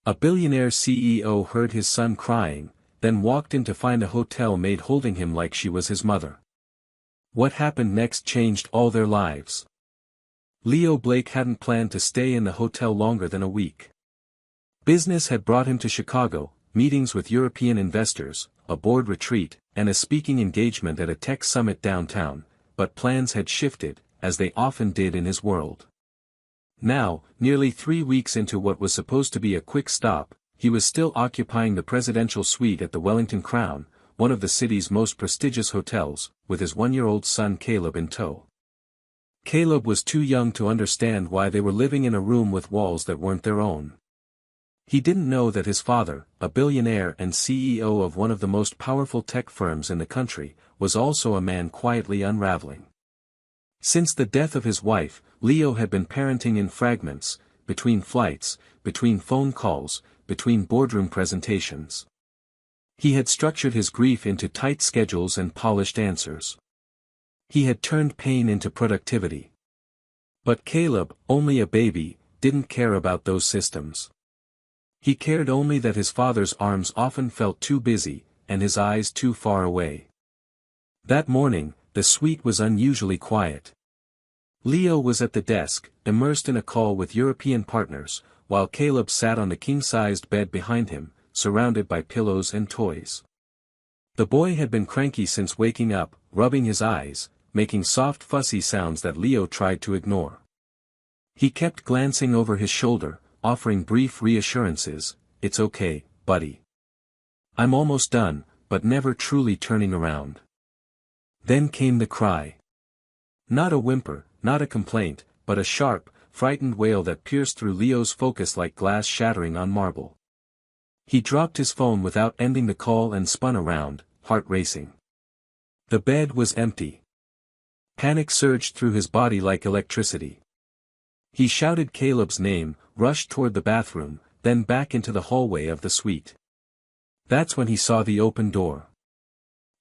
A billionaire CEO heard his son crying, then walked in to find a hotel maid holding him like she was his mother. What happened next changed all their lives. Leo Blake hadn't planned to stay in the hotel longer than a week. Business had brought him to Chicago, meetings with European investors, a board retreat, and a speaking engagement at a tech summit downtown, but plans had shifted, as they often did in his world. Now, nearly 3 weeks into what was supposed to be a quick stop, he was still occupying the presidential suite at the Wellington Crown, one of the city's most prestigious hotels, with his 1-year-old son Caleb in tow. Caleb was too young to understand why they were living in a room with walls that weren't their own. He didn't know that his father, a billionaire and CEO of one of the most powerful tech firms in the country, was also a man quietly unraveling. Since the death of his wife, Leo had been parenting in fragments, between flights, between phone calls, between boardroom presentations. He had structured his grief into tight schedules and polished answers. He had turned pain into productivity. But Caleb, only a baby, didn't care about those systems. He cared only that his father's arms often felt too busy, and his eyes too far away. That morning, the suite was unusually quiet. Leo was at the desk, immersed in a call with European partners, while Caleb sat on the king-sized bed behind him, surrounded by pillows and toys. The boy had been cranky since waking up, rubbing his eyes, making soft fussy sounds that Leo tried to ignore. He kept glancing over his shoulder, offering brief reassurances, "It's okay, buddy. I'm almost done," but never truly turning around. Then came the cry. Not a whimper, not a complaint, but a sharp, frightened wail that pierced through Leo's focus like glass shattering on marble. He dropped his phone without ending the call and spun around, heart racing. The bed was empty. Panic surged through his body like electricity. He shouted Caleb's name, rushed toward the bathroom, then back into the hallway of the suite. That's when he saw the open door.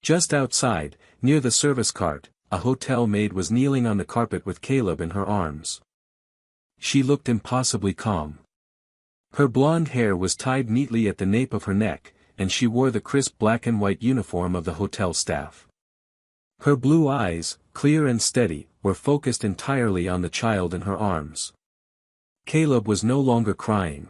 Just outside, near the service cart, a hotel maid was kneeling on the carpet with Caleb in her arms. She looked impossibly calm. Her blonde hair was tied neatly at the nape of her neck, and she wore the crisp black and white uniform of the hotel staff. Her blue eyes, clear and steady, were focused entirely on the child in her arms. Caleb was no longer crying.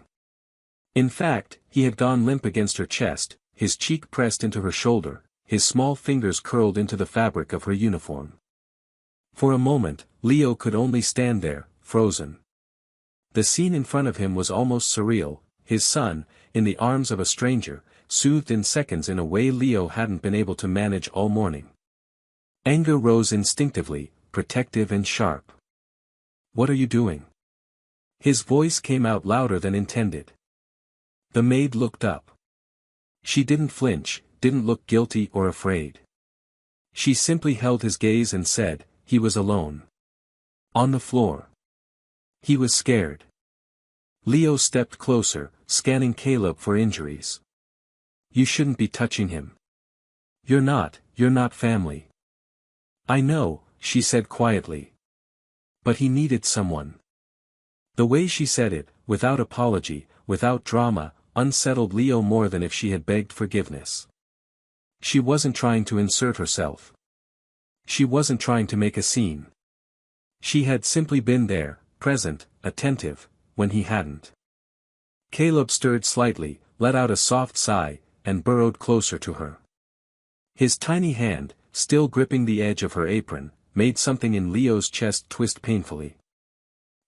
In fact, he had gone limp against her chest, his cheek pressed into her shoulder, his small fingers curled into the fabric of her uniform. For a moment, Leo could only stand there, frozen. The scene in front of him was almost surreal, his son, in the arms of a stranger, soothed in seconds in a way Leo hadn't been able to manage all morning. Anger rose instinctively, protective and sharp. "What are you doing?" His voice came out louder than intended. The maid looked up. She didn't flinch, didn't look guilty or afraid. She simply held his gaze and said, "He was alone. On the floor. He was scared." Leo stepped closer, scanning Caleb for injuries. "You shouldn't be touching him. You're not family." "I know," she said quietly. "But he needed someone." The way she said it, without apology, without drama, unsettled Leo more than if she had begged forgiveness. She wasn't trying to insert herself. She wasn't trying to make a scene. She had simply been there, present, attentive, when he hadn't. Caleb stirred slightly, let out a soft sigh, and burrowed closer to her. His tiny hand, still gripping the edge of her apron, made something in Leo's chest twist painfully.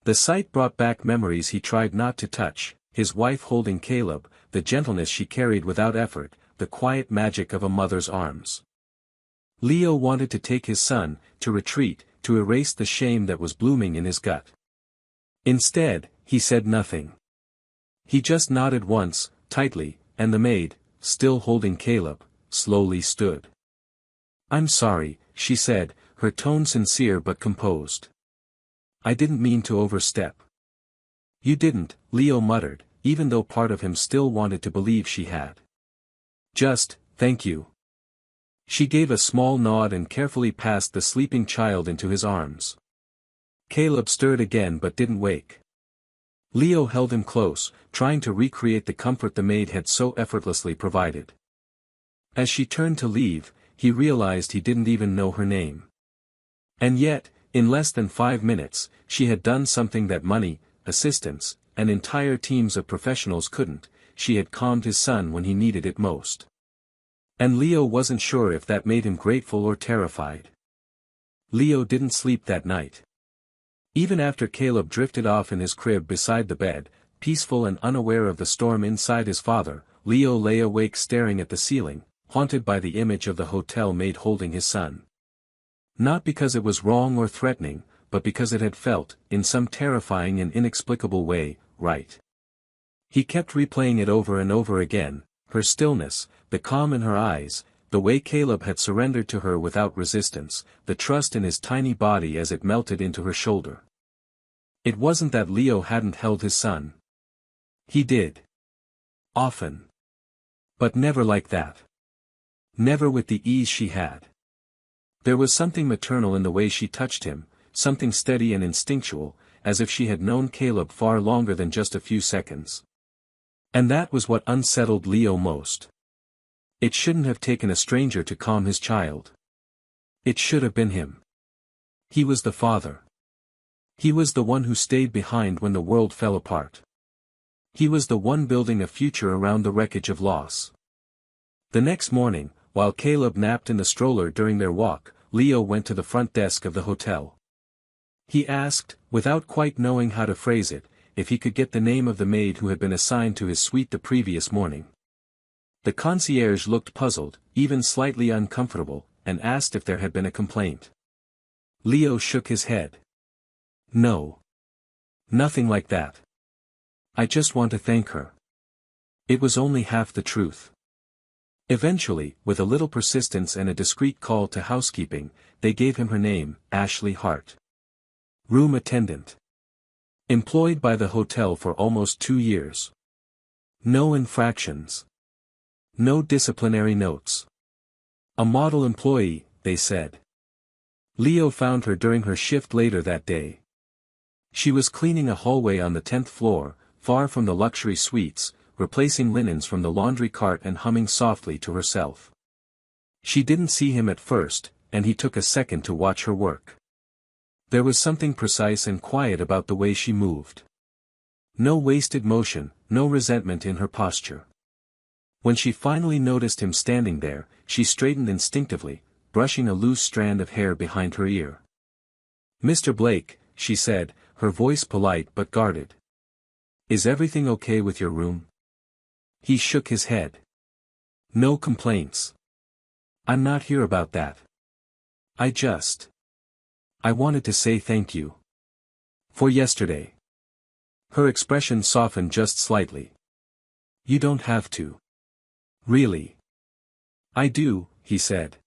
The sight brought back memories he tried not to touch, his wife holding Caleb, the gentleness she carried without effort, the quiet magic of a mother's arms. Leo wanted to take his son, to retreat, to erase the shame that was blooming in his gut. Instead, he said nothing. He just nodded once, tightly, and the maid, still holding Caleb, slowly stood. "I'm sorry," she said, her tone sincere but composed. "I didn't mean to overstep." "You didn't," Leo muttered, even though part of him still wanted to believe she had. "Just, thank you." She gave a small nod and carefully passed the sleeping child into his arms. Caleb stirred again but didn't wake. Leo held him close, trying to recreate the comfort the maid had so effortlessly provided. As she turned to leave, he realized he didn't even know her name. And yet, in less than 5 minutes, she had done something that money, assistants, and entire teams of professionals couldn't. She had calmed his son when he needed it most. And Leo wasn't sure if that made him grateful or terrified. Leo didn't sleep that night. Even after Caleb drifted off in his crib beside the bed, peaceful and unaware of the storm inside his father, Leo lay awake staring at the ceiling, haunted by the image of the hotel maid holding his son. Not because it was wrong or threatening, but because it had felt, in some terrifying and inexplicable way, right. He kept replaying it over and over again, her stillness, the calm in her eyes, the way Caleb had surrendered to her without resistance, the trust in his tiny body as it melted into her shoulder. It wasn't that Leo hadn't held his son. He did. Often. But never like that. Never with the ease she had. There was something maternal in the way she touched him, something steady and instinctual, as if she had known Caleb far longer than just a few seconds. And that was what unsettled Leo most. It shouldn't have taken a stranger to calm his child. It should have been him. He was the father. He was the one who stayed behind when the world fell apart. He was the one building a future around the wreckage of loss. The next morning, while Caleb napped in the stroller during their walk, Leo went to the front desk of the hotel. He asked, without quite knowing how to phrase it, if he could get the name of the maid who had been assigned to his suite the previous morning. The concierge looked puzzled, even slightly uncomfortable, and asked if there had been a complaint. Leo shook his head. No. Nothing like that. I just want to thank her. It was only half the truth. Eventually, with a little persistence and a discreet call to housekeeping, they gave him her name, Ashley Hart. Room attendant. Employed by the hotel for almost 2 years. No infractions. No disciplinary notes. A model employee, they said. Leo found her during her shift later that day. She was cleaning a hallway on the 10th floor, far from the luxury suites, replacing linens from the laundry cart and humming softly to herself. She didn't see him at first, and he took a second to watch her work. There was something precise and quiet about the way she moved. No wasted motion, no resentment in her posture. When she finally noticed him standing there, she straightened instinctively, brushing a loose strand of hair behind her ear. "Mr. Blake," she said, her voice polite but guarded. "Is everything okay with your room?" He shook his head. "No complaints. I'm not here about that. I wanted to say thank you. For yesterday." Her expression softened just slightly. "You don't have to. Really." "I do," he said.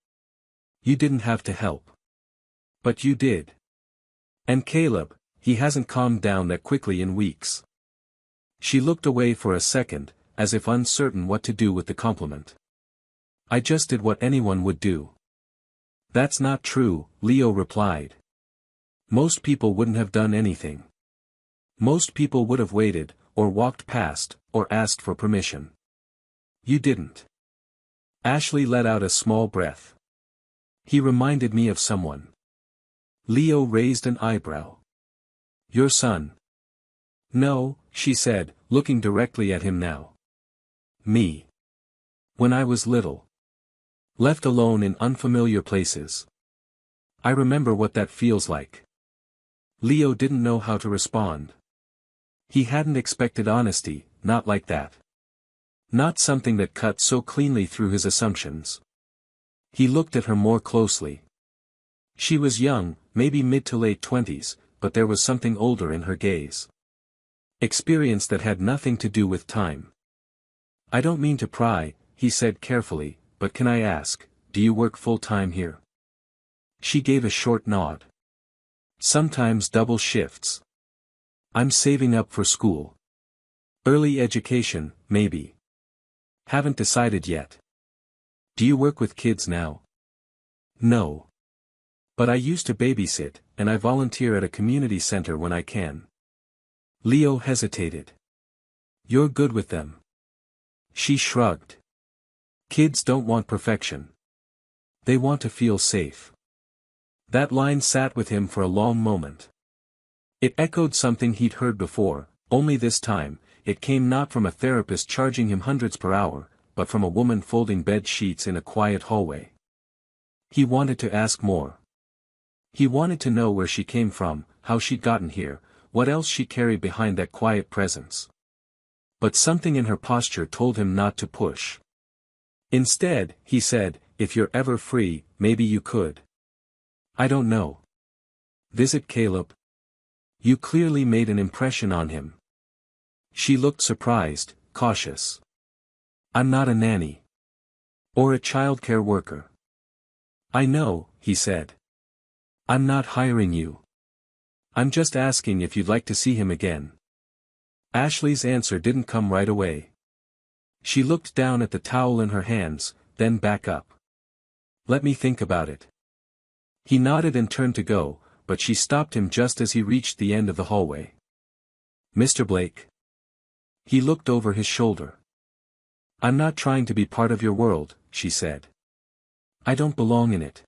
"You didn't have to help. But you did. And Caleb, he hasn't calmed down that quickly in weeks." She looked away for a second, as if uncertain what to do with the compliment. "I just did what anyone would do." "That's not true," Leo replied. "Most people wouldn't have done anything. Most people would have waited, or walked past, or asked for permission. You didn't." Ashley let out a small breath. "He reminded me of someone." Leo raised an eyebrow. "Your son?" "No," she said, looking directly at him now. "Me. When I was little. Left alone in unfamiliar places. I remember what that feels like." Leo didn't know how to respond. He hadn't expected honesty, not like that. Not something that cut so cleanly through his assumptions. He looked at her more closely. She was young, maybe mid to late 20s, but there was something older in her gaze. Experience that had nothing to do with time. "I don't mean to pry," he said carefully, "but can I ask, do you work full-time here?" She gave a short nod. "Sometimes double shifts. I'm saving up for school. Early education, maybe. Haven't decided yet." "Do you work with kids now?" "No. But I used to babysit, and I volunteer at a community center when I can." Leo hesitated. You're good with them. She shrugged. Kids don't want perfection. They want to feel safe. That line sat with him for a long moment. It echoed something he'd heard before, only this time, it came not from a therapist charging him hundreds per hour, but from a woman folding bed sheets in a quiet hallway. He wanted to ask more. He wanted to know where she came from, how she'd gotten here, what else she carried behind that quiet presence. But something in her posture told him not to push. Instead, he said, if you're ever free, maybe you could. I don't know. Visit Caleb. You clearly made an impression on him. She looked surprised, cautious. I'm not a nanny. Or a childcare worker. I know, he said. I'm not hiring you. I'm just asking if you'd like to see him again. Ashley's answer didn't come right away. She looked down at the towel in her hands, then back up. Let me think about it. He nodded and turned to go, but she stopped him just as he reached the end of the hallway. Mr. Blake. He looked over his shoulder. I'm not trying to be part of your world, she said. I don't belong in it.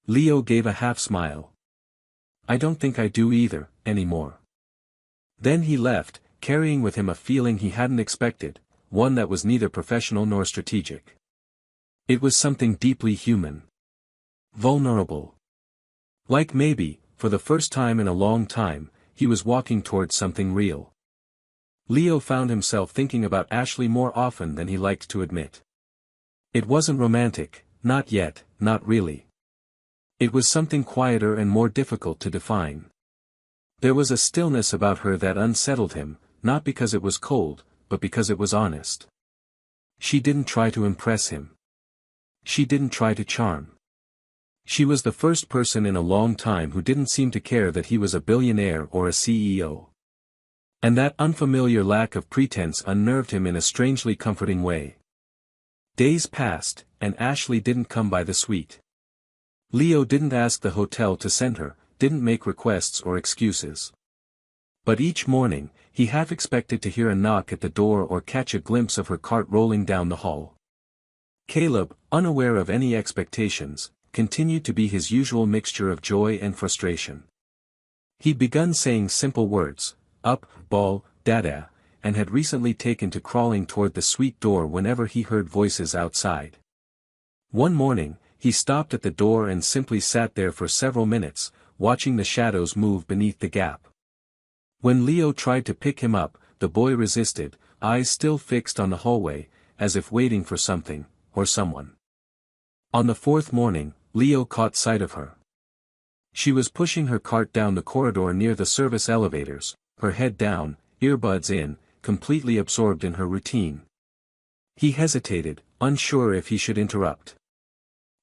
Leo gave a half smile. I don't think I do either, anymore. Then he left, carrying with him a feeling he hadn't expected, one that was neither professional nor strategic. It was something deeply human. Vulnerable. Like maybe, for the first time in a long time, he was walking towards something real. Leo found himself thinking about Ashley more often than he liked to admit. It wasn't romantic, not yet, not really. It was something quieter and more difficult to define. There was a stillness about her that unsettled him, not because it was cold, but because it was honest. She didn't try to impress him. She didn't try to charm. She was the first person in a long time who didn't seem to care that he was a billionaire or a CEO. And that unfamiliar lack of pretense unnerved him in a strangely comforting way. Days passed, and Ashley didn't come by the suite. Leo didn't ask the hotel to send her, didn't make requests or excuses. But each morning, he half expected to hear a knock at the door or catch a glimpse of her cart rolling down the hall. Caleb, unaware of any expectations, continued to be his usual mixture of joy and frustration. He'd begun saying simple words, up, ball, dada, and had recently taken to crawling toward the suite door whenever he heard voices outside. One morning, he stopped at the door and simply sat there for several minutes, watching the shadows move beneath the gap. When Leo tried to pick him up, the boy resisted, eyes still fixed on the hallway, as if waiting for something, or someone. On the fourth morning, Leo caught sight of her. She was pushing her cart down the corridor near the service elevators, her head down, earbuds in, completely absorbed in her routine. He hesitated, unsure if he should interrupt.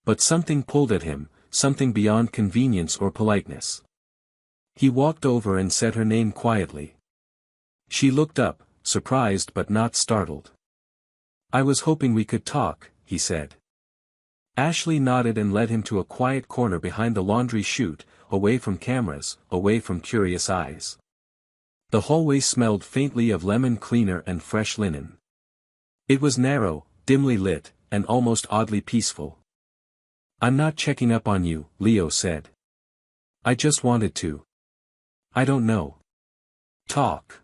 But something pulled at him, something beyond convenience or politeness. He walked over and said her name quietly. She looked up, surprised but not startled. I was hoping we could talk, he said. Ashley nodded and led him to a quiet corner behind the laundry chute, away from cameras, away from curious eyes. The hallway smelled faintly of lemon cleaner and fresh linen. It was narrow, dimly lit, and almost oddly peaceful. I'm not checking up on you, Leo said. I just wanted to. I don't know. Talk.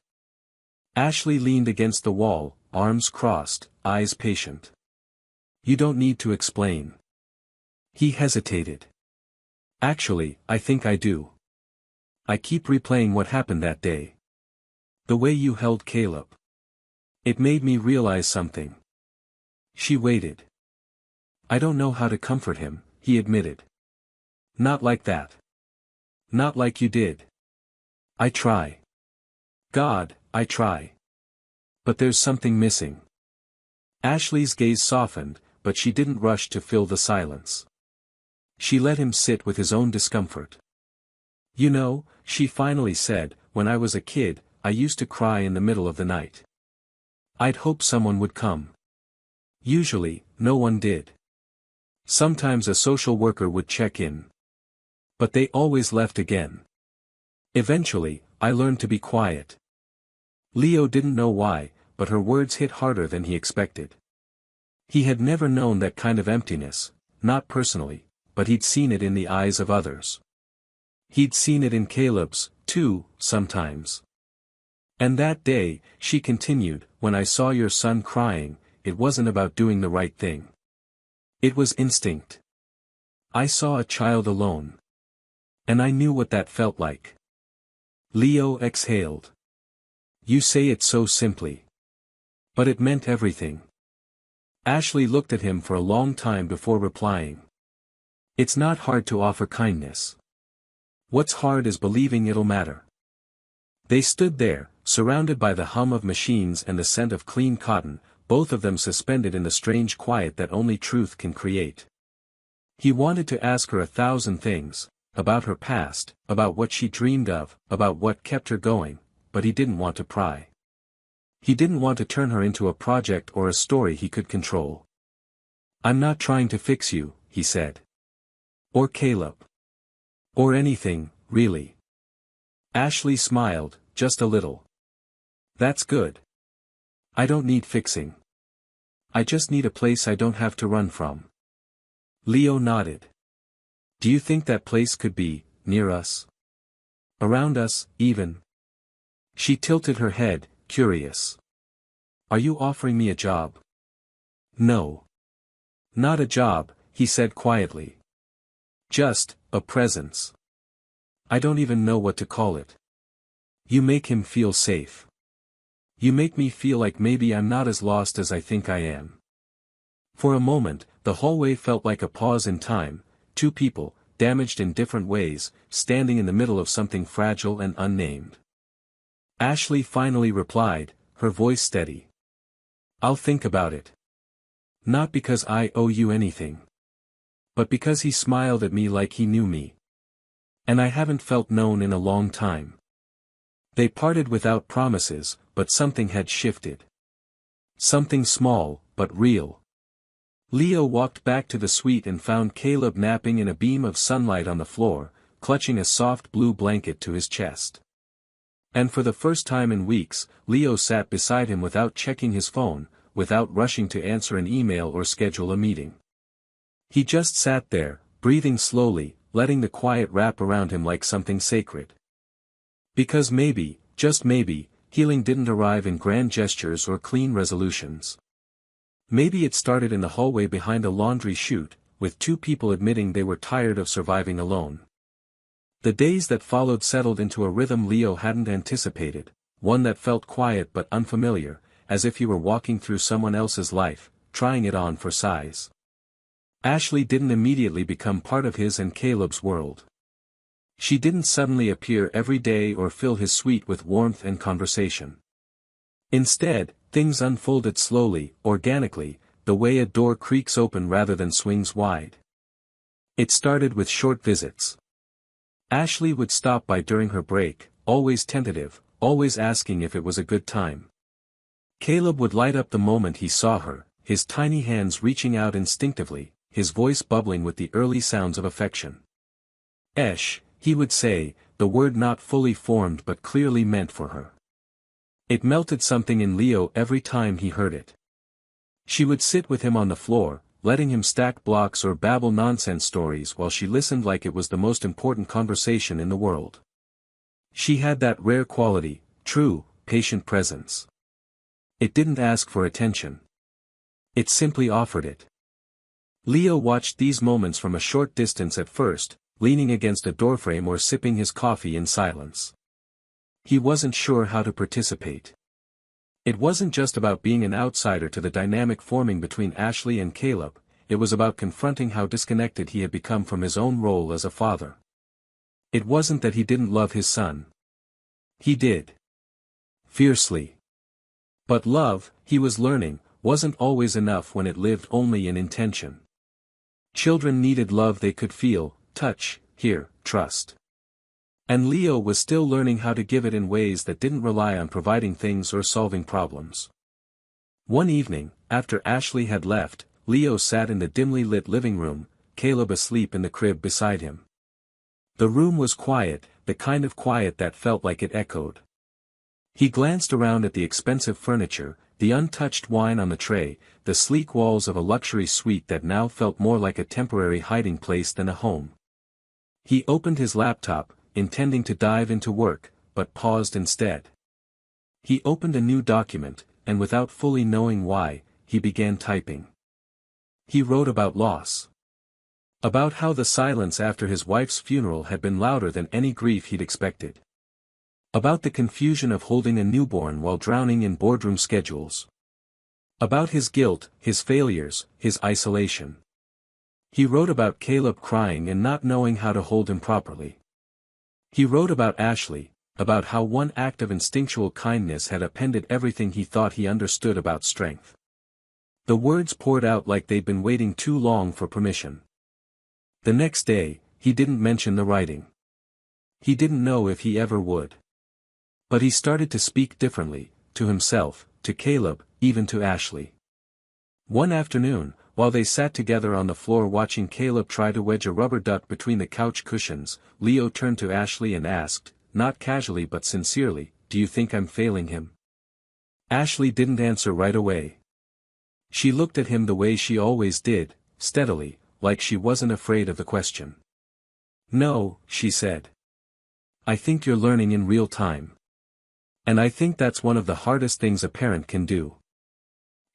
Ashley leaned against the wall, arms crossed, eyes patient. You don't need to explain. He hesitated. Actually, I think I do. I keep replaying what happened that day. The way you held Caleb. It made me realize something. She waited. I don't know how to comfort him, he admitted. Not like that. Not like you did. I try. God, I try. But there's something missing. Ashley's gaze softened, but she didn't rush to fill the silence. She let him sit with his own discomfort. You know, she finally said, when I was a kid, I used to cry in the middle of the night. I'd hope someone would come. Usually, no one did. Sometimes a social worker would check in. But they always left again. Eventually, I learned to be quiet. Leo didn't know why, but her words hit harder than he expected. He had never known that kind of emptiness, not personally, but he'd seen it in the eyes of others. He'd seen it in Caleb's, too, sometimes. And that day, she continued, when I saw your son crying, it wasn't about doing the right thing. It was instinct. I saw a child alone. And I knew what that felt like. Leo exhaled. You say it so simply. But it meant everything. Ashley looked at him for a long time before replying. It's not hard to offer kindness. What's hard is believing it'll matter. They stood there, surrounded by the hum of machines and the scent of clean cotton, both of them suspended in the strange quiet that only truth can create. He wanted to ask her 1,000 things, about her past, about what she dreamed of, about what kept her going, but he didn't want to pry. He didn't want to turn her into a project or a story he could control. I'm not trying to fix you, he said. Or Caleb. Or anything, really. Ashley smiled, just a little. That's good. I don't need fixing. I just need a place I don't have to run from. Leo nodded. Do you think that place could be, near us? Around us, even? She tilted her head, curious. Are you offering me a job? No. Not a job, he said quietly. Just, a presence. I don't even know what to call it. You make him feel safe. You make me feel like maybe I'm not as lost as I think I am. For a moment, the hallway felt like a pause in time, two people, damaged in different ways, standing in the middle of something fragile and unnamed. Ashley finally replied, her voice steady. I'll think about it. Not because I owe you anything. But because he smiled at me like he knew me. And I haven't felt known in a long time. They parted without promises, but something had shifted. Something small, but real. Leo walked back to the suite and found Caleb napping in a beam of sunlight on the floor, clutching a soft blue blanket to his chest. And for the first time in weeks, Leo sat beside him without checking his phone, without rushing to answer an email or schedule a meeting. He just sat there, breathing slowly, letting the quiet wrap around him like something sacred. Because maybe, just maybe, healing didn't arrive in grand gestures or clean resolutions. Maybe it started in the hallway behind a laundry chute, with two people admitting they were tired of surviving alone. The days that followed settled into a rhythm Leo hadn't anticipated, one that felt quiet but unfamiliar, as if he were walking through someone else's life, trying it on for size. Ashley didn't immediately become part of his and Caleb's world. She didn't suddenly appear every day or fill his suite with warmth and conversation. Instead, things unfolded slowly, organically, the way a door creaks open rather than swings wide. It started with short visits. Ashley would stop by during her break, always tentative, always asking if it was a good time. Caleb would light up the moment he saw her, his tiny hands reaching out instinctively, his voice bubbling with the early sounds of affection. Esh, he would say, the word not fully formed but clearly meant for her. It melted something in Leo every time he heard it. She would sit with him on the floor, letting him stack blocks or babble nonsense stories while she listened like it was the most important conversation in the world. She had that rare quality, true, patient presence. It didn't ask for attention. It simply offered it. Leo watched these moments from a short distance at first, leaning against a doorframe or sipping his coffee in silence. He wasn't sure how to participate. It wasn't just about being an outsider to the dynamic forming between Ashley and Caleb, it was about confronting how disconnected he had become from his own role as a father. It wasn't that he didn't love his son. He did. Fiercely. But love, he was learning, wasn't always enough when it lived only in intention. Children needed love they could feel, touch, hear, trust. And Leo was still learning how to give it in ways that didn't rely on providing things or solving problems. One evening, after Ashley had left, Leo sat in the dimly lit living room, Caleb asleep in the crib beside him. The room was quiet, the kind of quiet that felt like it echoed. He glanced around at the expensive furniture, the untouched wine on the tray, the sleek walls of a luxury suite that now felt more like a temporary hiding place than a home. He opened his laptop, intending to dive into work, but paused instead. He opened a new document, and without fully knowing why, he began typing. He wrote about loss. About how the silence after his wife's funeral had been louder than any grief he'd expected. About the confusion of holding a newborn while drowning in boardroom schedules. About his guilt, his failures, his isolation. He wrote about Caleb crying and not knowing how to hold him properly. He wrote about Ashley, about how one act of instinctual kindness had upended everything he thought he understood about strength. The words poured out like they'd been waiting too long for permission. The next day, he didn't mention the writing. He didn't know if he ever would. But he started to speak differently, to himself, to Caleb, even to Ashley. One afternoon, while they sat together on the floor watching Caleb try to wedge a rubber duck between the couch cushions, Leo turned to Ashley and asked, not casually but sincerely, "Do you think I'm failing him?" Ashley didn't answer right away. She looked at him the way she always did, steadily, like she wasn't afraid of the question. "No," she said. "I think you're learning in real time. And I think that's one of the hardest things a parent can do."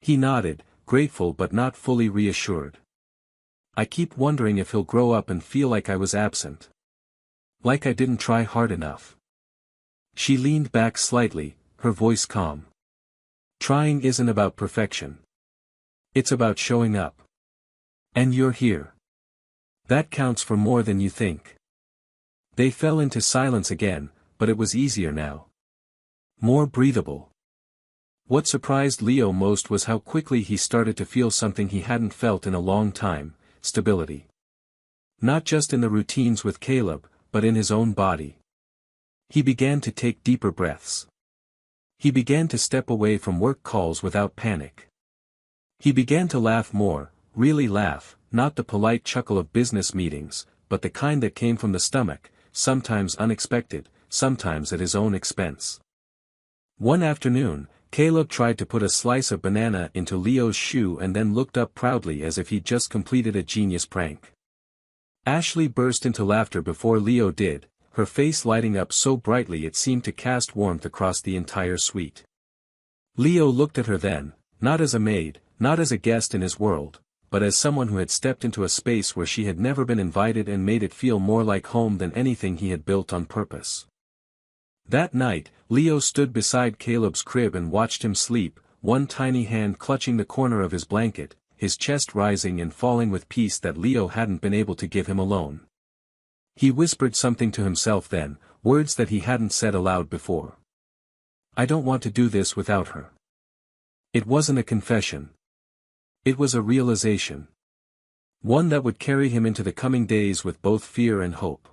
He nodded, grateful but not fully reassured. "I keep wondering if he'll grow up and feel like I was absent. Like I didn't try hard enough." She leaned back slightly, her voice calm. "Trying isn't about perfection. It's about showing up. And you're here. That counts for more than you think." They fell into silence again, but it was easier now. More breathable. What surprised Leo most was how quickly he started to feel something he hadn't felt in a long time: stability. Not just in the routines with Caleb, but in his own body. He began to take deeper breaths. He began to step away from work calls without panic. He began to laugh more, really laugh, not the polite chuckle of business meetings, but the kind that came from the stomach, sometimes unexpected, sometimes at his own expense. One afternoon, Caleb tried to put a slice of banana into Leo's shoe and then looked up proudly as if he'd just completed a genius prank. Ashley burst into laughter before Leo did, her face lighting up so brightly it seemed to cast warmth across the entire suite. Leo looked at her then, not as a maid, not as a guest in his world, but as someone who had stepped into a space where she had never been invited and made it feel more like home than anything he had built on purpose. That night, Leo stood beside Caleb's crib and watched him sleep, one tiny hand clutching the corner of his blanket, his chest rising and falling with peace that Leo hadn't been able to give him alone. He whispered something to himself then, words that he hadn't said aloud before. "I don't want to do this without her." It wasn't a confession. It was a realization. One that would carry him into the coming days with both fear and hope.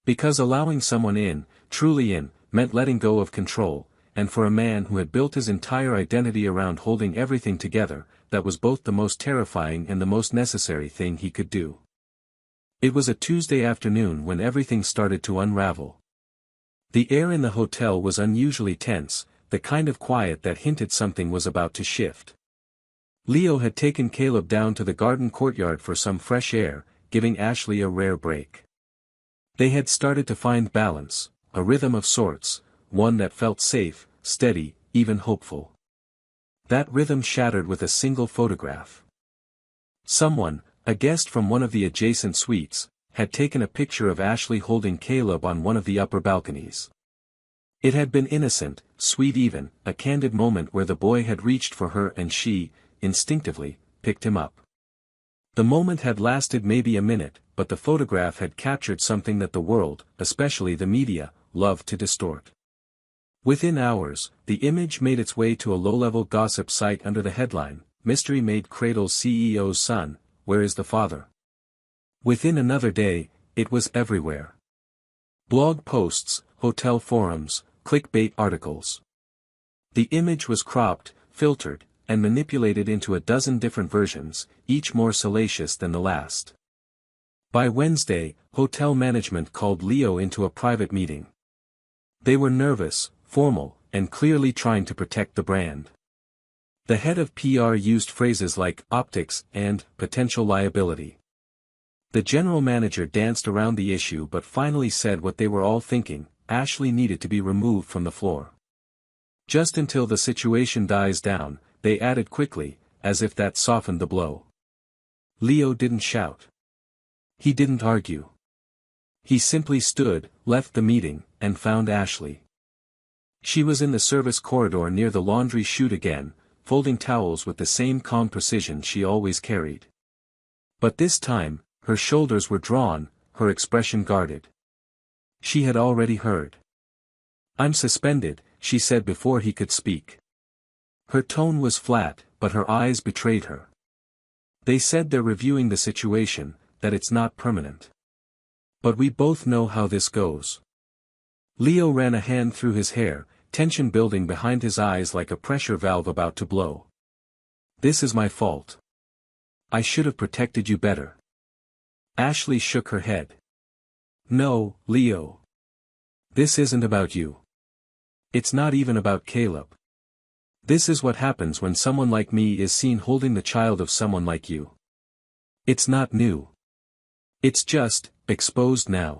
Because allowing someone in, truly in, meant letting go of control, and for a man who had built his entire identity around holding everything together, that was both the most terrifying and the most necessary thing he could do. It was a Tuesday afternoon when everything started to unravel. The air in the hotel was unusually tense, the kind of quiet that hinted something was about to shift. Leo had taken Caleb down to the garden courtyard for some fresh air, giving Ashley a rare break. They had started to find balance, a rhythm of sorts, one that felt safe, steady, even hopeful. That rhythm shattered with a single photograph. Someone, a guest from one of the adjacent suites, had taken a picture of Ashley holding Caleb on one of the upper balconies. It had been innocent, sweet even, a candid moment where the boy had reached for her and she, instinctively, picked him up. The moment had lasted maybe a minute, but the photograph had captured something that the world, especially the media, loved to distort. Within hours, the image made its way to a low-level gossip site under the headline, "Mystery Maid Cradles CEO's Son, Where is the Father?" Within another day, it was everywhere. Blog posts, hotel forums, clickbait articles. The image was cropped, filtered, and manipulated into a dozen different versions, each more salacious than the last. By Wednesday, hotel management called Leo into a private meeting. They were nervous, formal, and clearly trying to protect the brand. The head of PR used phrases like optics and potential liability. The general manager danced around the issue but finally said what they were all thinking: Ashley needed to be removed from the floor. Just until the situation dies down, they added quickly, as if that softened the blow. Leo didn't shout. He didn't argue. He simply stood, left the meeting, and found Ashley. She was in the service corridor near the laundry chute again, folding towels with the same calm precision she always carried. But this time, her shoulders were drawn, her expression guarded. She had already heard. "I'm suspended," she said before he could speak. Her tone was flat, but her eyes betrayed her. "They said they're reviewing the situation, that it's not permanent. But we both know how this goes." Leo ran a hand through his hair, tension building behind his eyes like a pressure valve about to blow. "This is my fault. I should have protected you better." Ashley shook her head. "No, Leo. This isn't about you. It's not even about Caleb. This is what happens when someone like me is seen holding the child of someone like you. It's not new. It's just exposed now."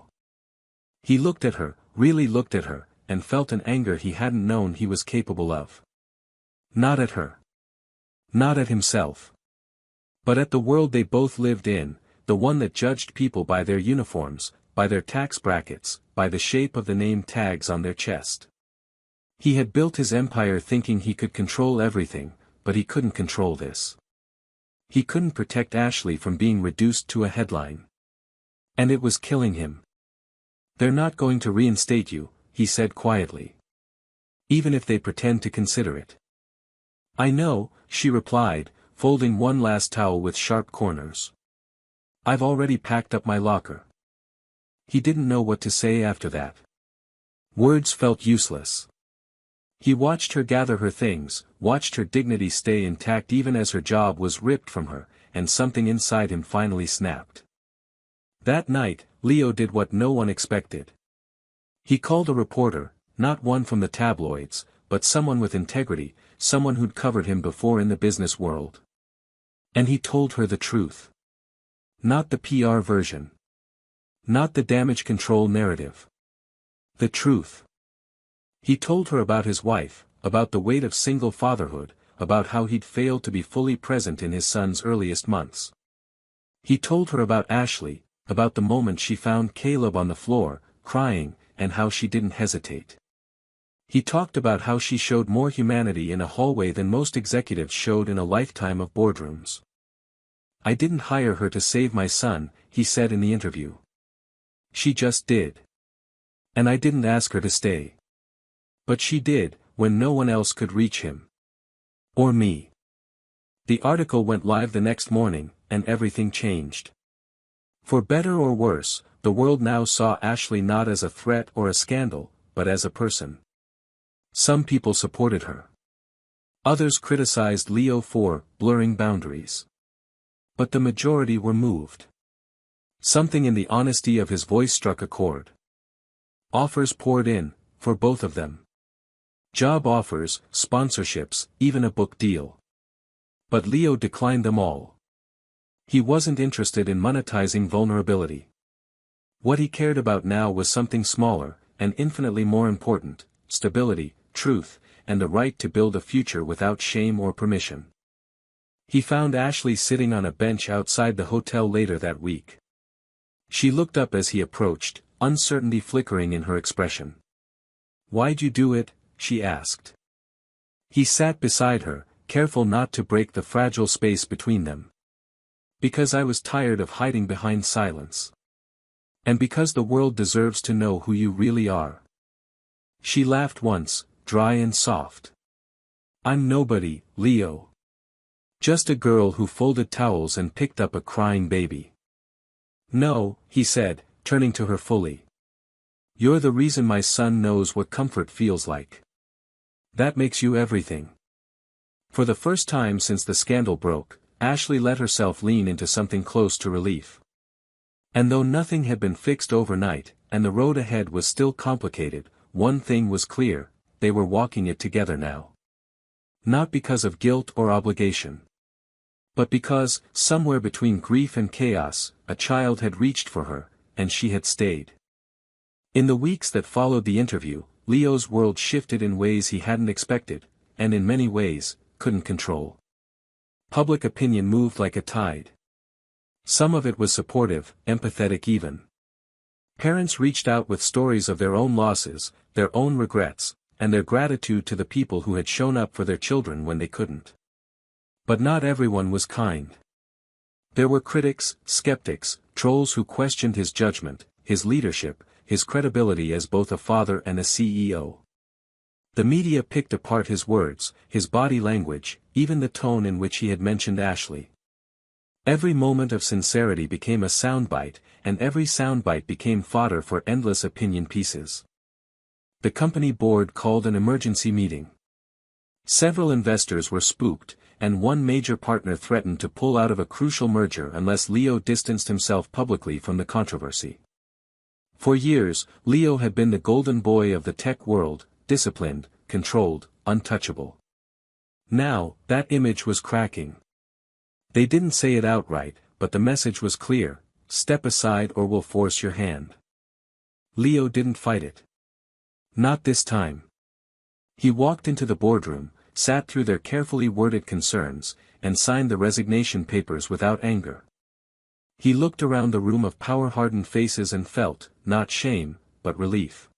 He looked at her, really looked at her, and felt an anger he hadn't known he was capable of. Not at her. Not at himself. But at the world they both lived in, the one that judged people by their uniforms, by their tax brackets, by the shape of the name tags on their chest. He had built his empire thinking he could control everything, but he couldn't control this. He couldn't protect Ashley from being reduced to a headline. And it was killing him. "They're not going to reinstate you," he said quietly. "Even if they pretend to consider it." "I know," she replied, folding one last towel with sharp corners. "I've already packed up my locker." He didn't know what to say after that. Words felt useless. He watched her gather her things, watched her dignity stay intact even as her job was ripped from her, and something inside him finally snapped. That night, Leo did what no one expected. He called a reporter, not one from the tabloids, but someone with integrity, someone who'd covered him before in the business world. And he told her the truth. Not the PR version. Not the damage control narrative. The truth. He told her about his wife, about the weight of single fatherhood, about how he'd failed to be fully present in his son's earliest months. He told her about Ashley, about the moment she found Caleb on the floor, crying, and how she didn't hesitate. He talked about how she showed more humanity in a hallway than most executives showed in a lifetime of boardrooms. "I didn't hire her to save my son," he said in the interview. "She just did. And I didn't ask her to stay. But she did, when no one else could reach him. Or me." The article went live the next morning, and everything changed. For better or worse, the world now saw Ashley not as a threat or a scandal, but as a person. Some people supported her. Others criticized Leo for blurring boundaries. But the majority were moved. Something in the honesty of his voice struck a chord. Offers poured in, for both of them. Job offers, sponsorships, even a book deal. But Leo declined them all. He wasn't interested in monetizing vulnerability. What he cared about now was something smaller, and infinitely more important: stability, truth, and the right to build a future without shame or permission. He found Ashley sitting on a bench outside the hotel later that week. She looked up as he approached, uncertainty flickering in her expression. "Why'd you do it?" she asked. He sat beside her, careful not to break the fragile space between them. "Because I was tired of hiding behind silence. And because the world deserves to know who you really are." She laughed once, dry and soft. "I'm nobody, Leo. Just a girl who folded towels and picked up a crying baby." "No," he said, turning to her fully. "You're the reason my son knows what comfort feels like. That makes you everything." For the first time since the scandal broke, Ashley let herself lean into something close to relief. And though nothing had been fixed overnight, and the road ahead was still complicated, one thing was clear: they were walking it together now. Not because of guilt or obligation. But because, somewhere between grief and chaos, a child had reached for her, and she had stayed. In the weeks that followed the interview, Leo's world shifted in ways he hadn't expected, and in many ways, couldn't control. Public opinion moved like a tide. Some of it was supportive, empathetic even. Parents reached out with stories of their own losses, their own regrets, and their gratitude to the people who had shown up for their children when they couldn't. But not everyone was kind. There were critics, skeptics, trolls who questioned his judgment, his leadership, his credibility as both a father and a CEO. The media picked apart his words, his body language, even the tone in which he had mentioned Ashley. Every moment of sincerity became a soundbite, and every soundbite became fodder for endless opinion pieces. The company board called an emergency meeting. Several investors were spooked, and one major partner threatened to pull out of a crucial merger unless Leo distanced himself publicly from the controversy. For years, Leo had been the golden boy of the tech world, disciplined, controlled, untouchable. Now, that image was cracking. They didn't say it outright, but the message was clear: step aside or we'll force your hand. Leo didn't fight it. Not this time. He walked into the boardroom, sat through their carefully worded concerns, and signed the resignation papers without anger. He looked around the room of power-hardened faces and felt, not shame, but relief.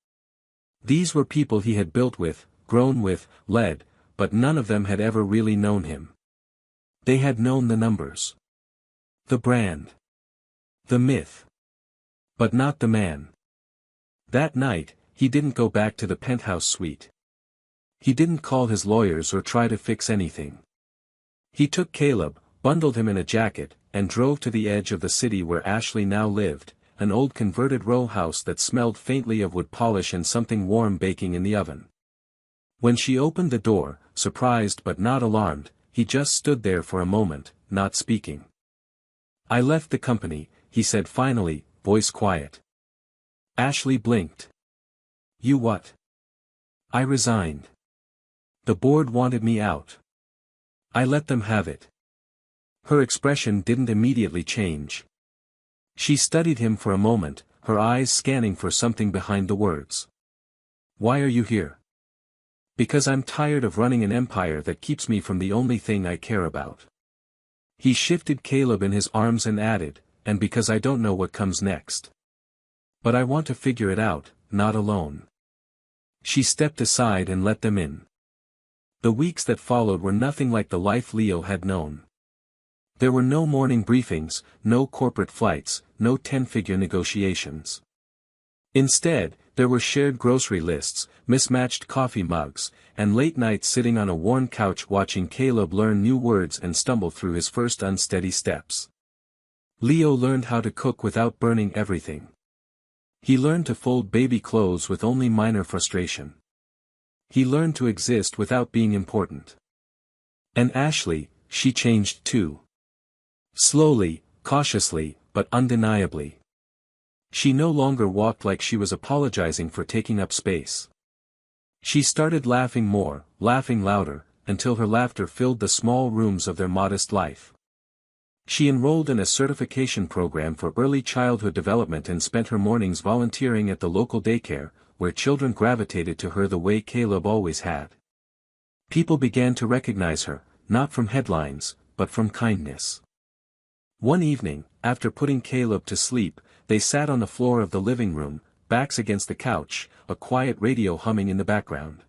These were people he had built with, grown with, led, but none of them had ever really known him. They had known the numbers. The brand. The myth. But not the man. That night, he didn't go back to the penthouse suite. He didn't call his lawyers or try to fix anything. He took Caleb, bundled him in a jacket, and drove to the edge of the city where Ashley now lived, an old converted row house that smelled faintly of wood polish and something warm baking in the oven. When she opened the door, surprised but not alarmed, he just stood there for a moment, not speaking. "I left the company," he said finally, voice quiet. Ashley blinked. "You what?" "I resigned. The board wanted me out. I let them have it." Her expression didn't immediately change. She studied him for a moment, her eyes scanning for something behind the words. "Why are you here?" "Because I'm tired of running an empire that keeps me from the only thing I care about." He shifted Caleb in his arms and added, "And because I don't know what comes next. But I want to figure it out, not alone." She stepped aside and let them in. The weeks that followed were nothing like the life Leo had known. There were no morning briefings, no corporate flights, no 10-figure negotiations. Instead, there were shared grocery lists, mismatched coffee mugs, and late nights sitting on a worn couch watching Caleb learn new words and stumble through his first unsteady steps. Leo learned how to cook without burning everything. He learned to fold baby clothes with only minor frustration. He learned to exist without being important. And Ashley, she changed too. Slowly, cautiously, but undeniably. She no longer walked like she was apologizing for taking up space. She started laughing more, laughing louder, until her laughter filled the small rooms of their modest life. She enrolled in a certification program for early childhood development and spent her mornings volunteering at the local daycare, where children gravitated to her the way Caleb always had. People began to recognize her, not from headlines, but from kindness. One evening, after putting Caleb to sleep, they sat on the floor of the living room, backs against the couch, a quiet radio humming in the background.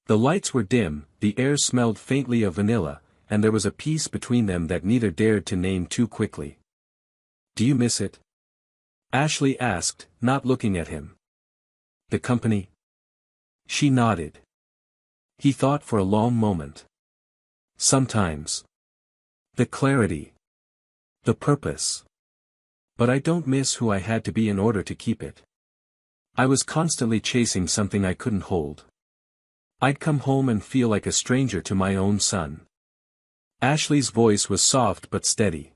The lights were dim, the air smelled faintly of vanilla, and there was a peace between them that neither dared to name too quickly. "Do you miss it?" Ashley asked, not looking at him. "The company?" She nodded. He thought for a long moment. "Sometimes. The clarity. The purpose. But I don't miss who I had to be in order to keep it. I was constantly chasing something I couldn't hold. I'd come home and feel like a stranger to my own son." Ashley's voice was soft but steady.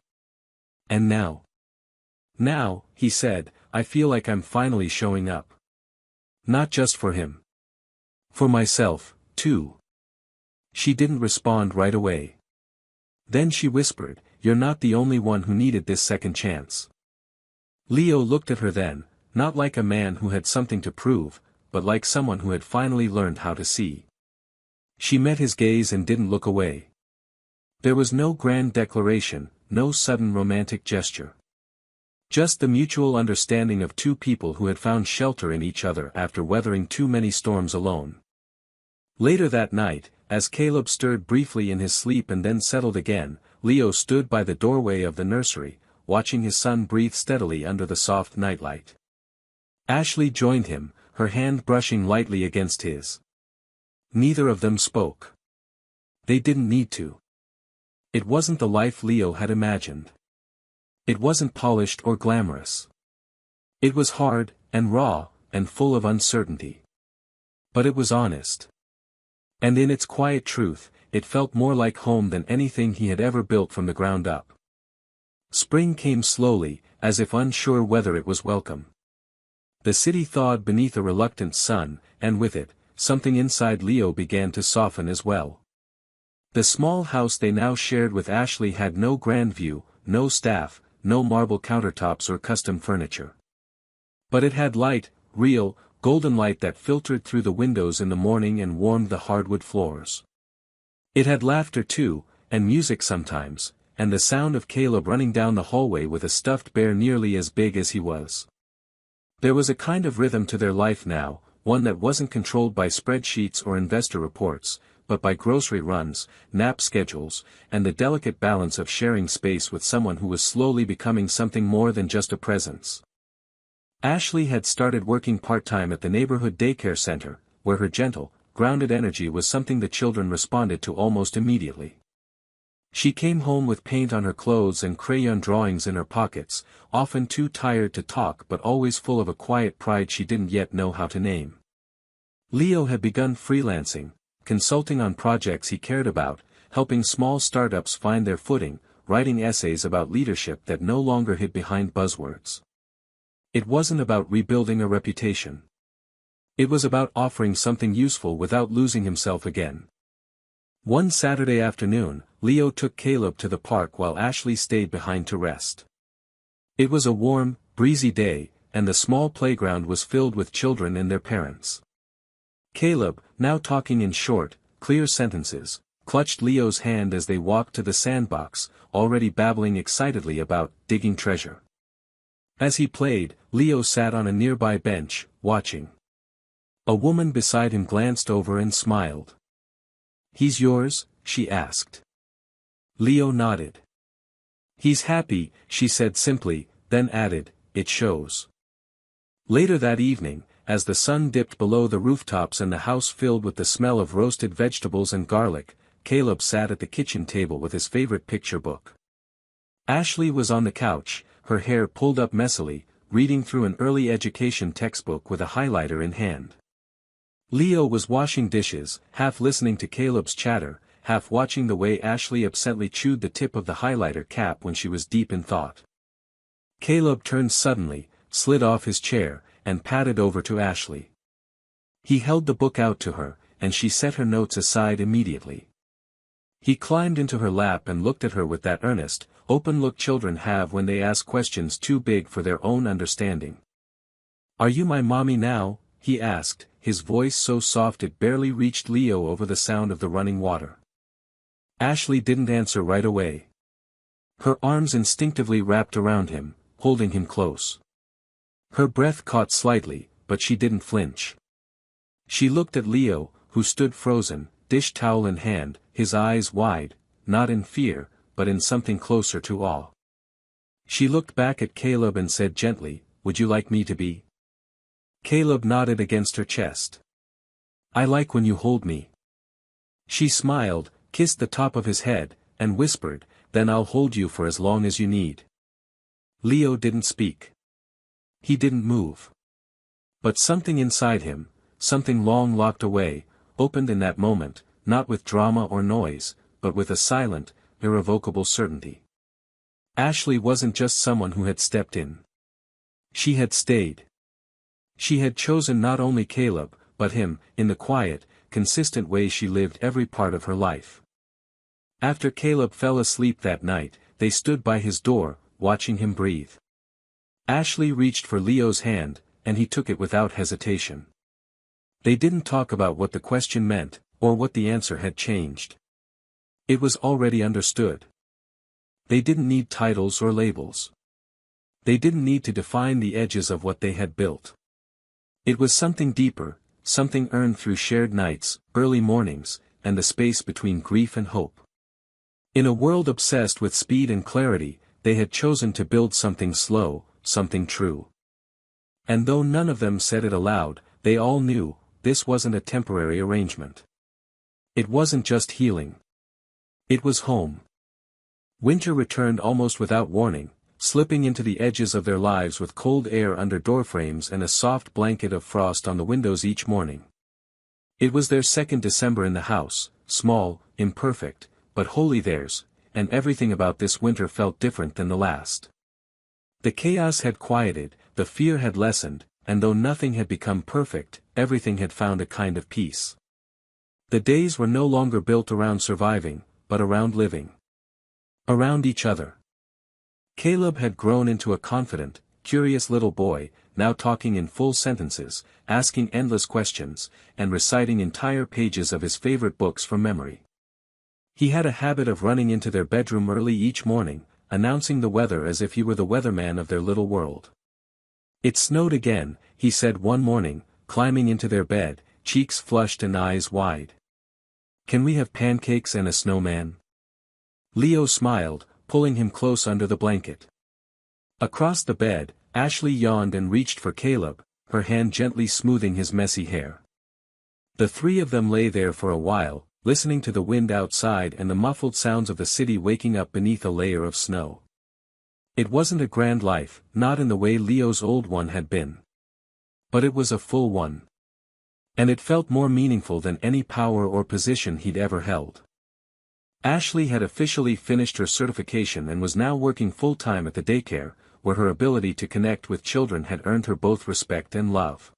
"And now?" "Now," he said, "I feel like I'm finally showing up. Not just for him. For myself, too. She didn't respond right away. Then she whispered, "You're not the only one who needed this second chance." Leo looked at her then, not like a man who had something to prove, but like someone who had finally learned how to see. She met his gaze and didn't look away. There was no grand declaration, no sudden romantic gesture. Just the mutual understanding of two people who had found shelter in each other after weathering too many storms alone. Later that night, as Caleb stirred briefly in his sleep and then settled again, Leo stood by the doorway of the nursery, watching his son breathe steadily under the soft nightlight. Ashley joined him, her hand brushing lightly against his. Neither of them spoke. They didn't need to. It wasn't the life Leo had imagined. It wasn't polished or glamorous. It was hard, and raw, and full of uncertainty. But it was honest. And in its quiet truth, it felt more like home than anything he had ever built from the ground up. Spring came slowly, as if unsure whether it was welcome. The city thawed beneath a reluctant sun, and with it, something inside Leo began to soften as well. The small house they now shared with Ashley had no grand view, no staff, no marble countertops or custom furniture. But it had light, real, golden light that filtered through the windows in the morning and warmed the hardwood floors. It had laughter too, and music sometimes, and the sound of Caleb running down the hallway with a stuffed bear nearly as big as he was. There was a kind of rhythm to their life now, one that wasn't controlled by spreadsheets or investor reports, but by grocery runs, nap schedules, and the delicate balance of sharing space with someone who was slowly becoming something more than just a presence. Ashley had started working part-time at the neighborhood daycare center, where her gentle, grounded energy was something the children responded to almost immediately. She came home with paint on her clothes and crayon drawings in her pockets, often too tired to talk but always full of a quiet pride she didn't yet know how to name. Leo had begun freelancing, consulting on projects he cared about, helping small startups find their footing, writing essays about leadership that no longer hid behind buzzwords. It wasn't about rebuilding a reputation. It was about offering something useful without losing himself again. One Saturday afternoon, Leo took Caleb to the park while Ashley stayed behind to rest. It was a warm, breezy day, and the small playground was filled with children and their parents. Caleb, now talking in short, clear sentences, clutched Leo's hand as they walked to the sandbox, already babbling excitedly about digging treasure. As he played, Leo sat on a nearby bench, watching. A woman beside him glanced over and smiled. "He's yours?" she asked. Leo nodded. "He's happy," she said simply, then added, "It shows." Later that evening, as the sun dipped below the rooftops and the house filled with the smell of roasted vegetables and garlic, Caleb sat at the kitchen table with his favorite picture book. Ashley was on the couch, her hair pulled up messily, reading through an early education textbook with a highlighter in hand. Leo was washing dishes, half listening to Caleb's chatter, half watching the way Ashley absently chewed the tip of the highlighter cap when she was deep in thought. Caleb turned suddenly, slid off his chair, and padded over to Ashley. He held the book out to her, and she set her notes aside immediately. He climbed into her lap and looked at her with that earnest, open look children have when they ask questions too big for their own understanding. "Are you my mommy now?" he asked, his voice so soft it barely reached Leo over the sound of the running water. Ashley didn't answer right away. Her arms instinctively wrapped around him, holding him close. Her breath caught slightly, but she didn't flinch. She looked at Leo, who stood frozen, dish towel in hand, his eyes wide, not in fear, but in something closer to awe. She looked back at Caleb and said gently, "Would you like me to be?" Caleb nodded against her chest. "I like when you hold me." She smiled, kissed the top of his head, and whispered, "Then I'll hold you for as long as you need." Leo didn't speak. He didn't move. But something inside him, something long locked away, opened in that moment, not with drama or noise, but with a silent, irrevocable certainty. Ashley wasn't just someone who had stepped in. She had stayed. She had chosen not only Caleb, but him, in the quiet, consistent way she lived every part of her life. After Caleb fell asleep that night, they stood by his door, watching him breathe. Ashley reached for Leo's hand, and he took it without hesitation. They didn't talk about what the question meant, or what the answer had changed. It was already understood. They didn't need titles or labels. They didn't need to define the edges of what they had built. It was something deeper, something earned through shared nights, early mornings, and the space between grief and hope. In a world obsessed with speed and clarity, they had chosen to build something slow, something true. And though none of them said it aloud, they all knew, this wasn't a temporary arrangement. It wasn't just healing. It was home. Winter returned almost without warning, slipping into the edges of their lives with cold air under doorframes and a soft blanket of frost on the windows each morning. It was their second December in the house, small, imperfect, but wholly theirs, and everything about this winter felt different than the last. The chaos had quieted, the fear had lessened, and though nothing had become perfect, everything had found a kind of peace. The days were no longer built around surviving, but around living. Around each other. Caleb had grown into a confident, curious little boy, now talking in full sentences, asking endless questions, and reciting entire pages of his favorite books from memory. He had a habit of running into their bedroom early each morning, announcing the weather as if he were the weatherman of their little world. "It snowed again," he said one morning, climbing into their bed, cheeks flushed and eyes wide. "Can we have pancakes and a snowman?" Leo smiled, pulling him close under the blanket. Across the bed, Ashley yawned and reached for Caleb, her hand gently smoothing his messy hair. The three of them lay there for a while, listening to the wind outside and the muffled sounds of the city waking up beneath a layer of snow. It wasn't a grand life, not in the way Leo's old one had been. But it was a full one. And it felt more meaningful than any power or position he'd ever held. Ashley had officially finished her certification and was now working full-time at the daycare, where her ability to connect with children had earned her both respect and love.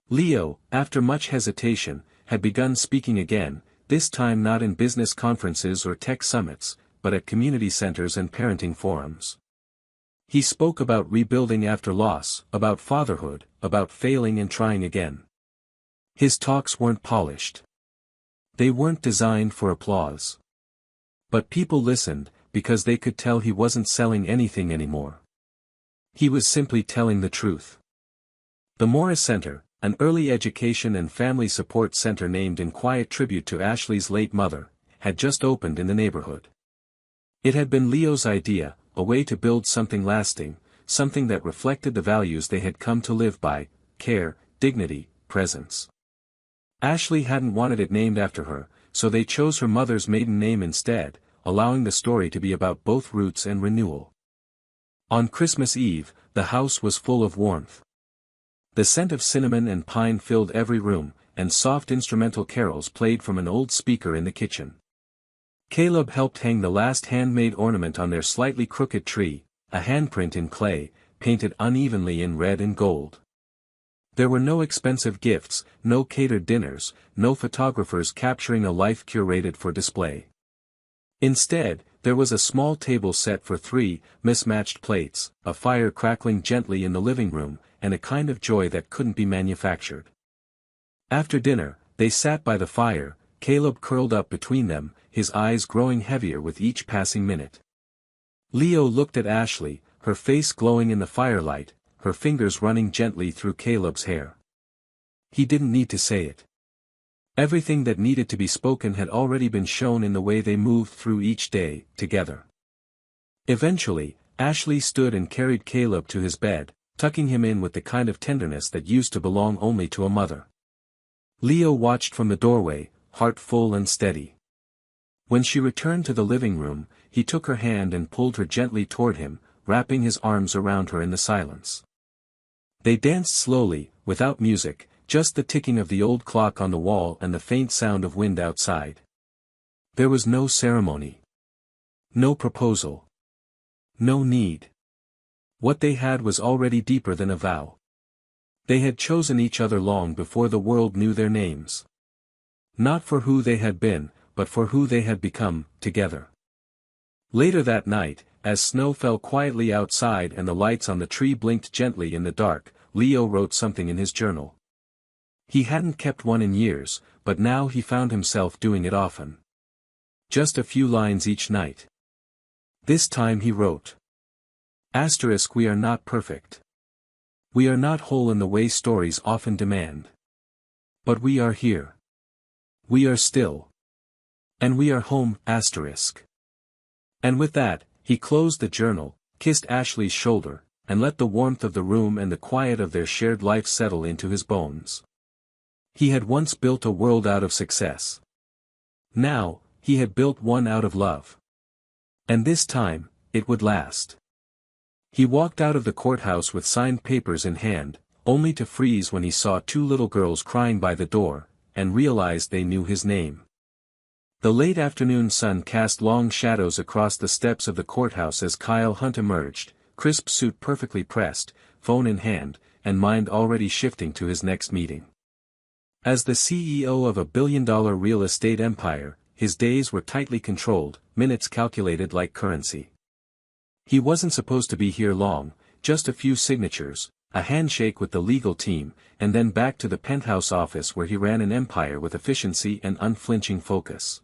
Leo, after much hesitation, had begun speaking again, this time not in business conferences or tech summits, but at community centers and parenting forums. He spoke about rebuilding after loss, about fatherhood, about failing and trying again. His talks weren't polished. They weren't designed for applause. But people listened, because they could tell he wasn't selling anything anymore. He was simply telling the truth. The Morris Center, an early education and family support center named in quiet tribute to Ashley's late mother, had just opened in the neighborhood. It had been Leo's idea, a way to build something lasting, something that reflected the values they had come to live by: care, dignity, presence. Ashley hadn't wanted it named after her, so they chose her mother's maiden name instead, allowing the story to be about both roots and renewal. On Christmas Eve, the house was full of warmth. The scent of cinnamon and pine filled every room, and soft instrumental carols played from an old speaker in the kitchen. Caleb helped hang the last handmade ornament on their slightly crooked tree, a handprint in clay, painted unevenly in red and gold. There were no expensive gifts, no catered dinners, no photographers capturing a life curated for display. Instead, there was a small table set for 3 mismatched plates, a fire crackling gently in the living room, and a kind of joy that couldn't be manufactured. After dinner, they sat by the fire, Caleb curled up between them, his eyes growing heavier with each passing minute. Leo looked at Ashley, her face glowing in the firelight, her fingers running gently through Caleb's hair. He didn't need to say it. Everything that needed to be spoken had already been shown in the way they moved through each day, together. Eventually, Ashley stood and carried Caleb to his bed, tucking him in with the kind of tenderness that used to belong only to a mother. Leo watched from the doorway, heart full and steady. When she returned to the living room, he took her hand and pulled her gently toward him, wrapping his arms around her in the silence. They danced slowly, without music, just the ticking of the old clock on the wall and the faint sound of wind outside. There was no ceremony. No proposal. No need. What they had was already deeper than a vow. They had chosen each other long before the world knew their names. Not for who they had been, but for who they had become, together. Later that night, as snow fell quietly outside and the lights on the tree blinked gently in the dark, Leo wrote something in his journal. He hadn't kept one in years, but now he found himself doing it often. Just a few lines each night. This time he wrote. Asterisk, we are not perfect. We are not whole in the way stories often demand. But we are here. We are still. And we are home, asterisk. And with that, he closed the journal, kissed Ashley's shoulder, and let the warmth of the room and the quiet of their shared life settle into his bones. He had once built a world out of success. Now, he had built one out of love. And this time, it would last. He walked out of the courthouse with signed papers in hand, only to freeze when he saw two little girls crying by the door, and realized they knew his name. The late afternoon sun cast long shadows across the steps of the courthouse as Kyle Hunt emerged, crisp suit perfectly pressed, phone in hand, and mind already shifting to his next meeting. As the CEO of a billion-dollar real estate empire, his days were tightly controlled, minutes calculated like currency. He wasn't supposed to be here long, just a few signatures, a handshake with the legal team, and then back to the penthouse office where he ran an empire with efficiency and unflinching focus.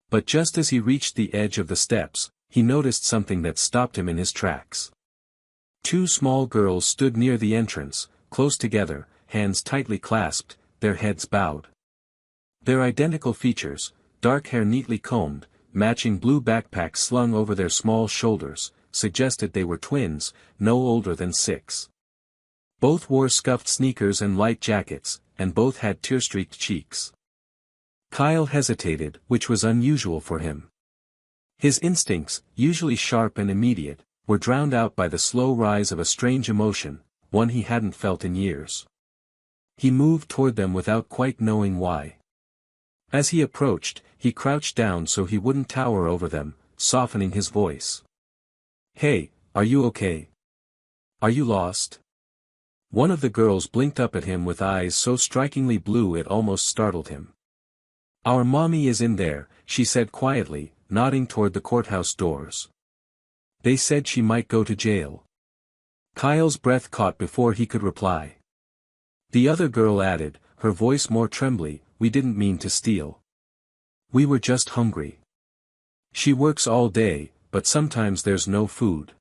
But just as he reached the edge of the steps, he noticed something that stopped him in his tracks. Two small girls stood near the entrance, close together, hands tightly clasped, their heads bowed. Their identical features, dark hair neatly combed, matching blue backpacks slung over their small shoulders, suggested they were twins, no older than 6. Both wore scuffed sneakers and light jackets, and both had tear-streaked cheeks. Kyle hesitated, which was unusual for him. His instincts, usually sharp and immediate, were drowned out by the slow rise of a strange emotion, one he hadn't felt in years. He moved toward them without quite knowing why. As he approached, he crouched down so he wouldn't tower over them, softening his voice. Hey, are you okay? Are you lost? One of the girls blinked up at him with eyes so strikingly blue it almost startled him. Our mommy is in there, she said quietly, nodding toward the courthouse doors. They said she might go to jail. Kyle's breath caught before he could reply. The other girl added, her voice more trembly, we didn't mean to steal. We were just hungry. She works all day, but sometimes there's no food.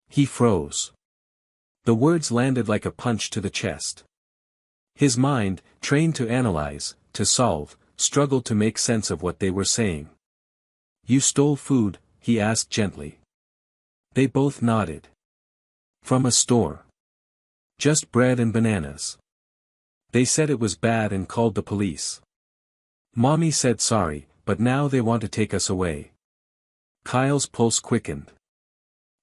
He froze. The words landed like a punch to the chest. His mind, trained to analyze, to solve, struggled to make sense of what they were saying. You stole food, he asked gently. They both nodded. From a store. Just bread and bananas. They said it was bad and called the police. Mommy said sorry, but now they want to take us away. Kyle's pulse quickened.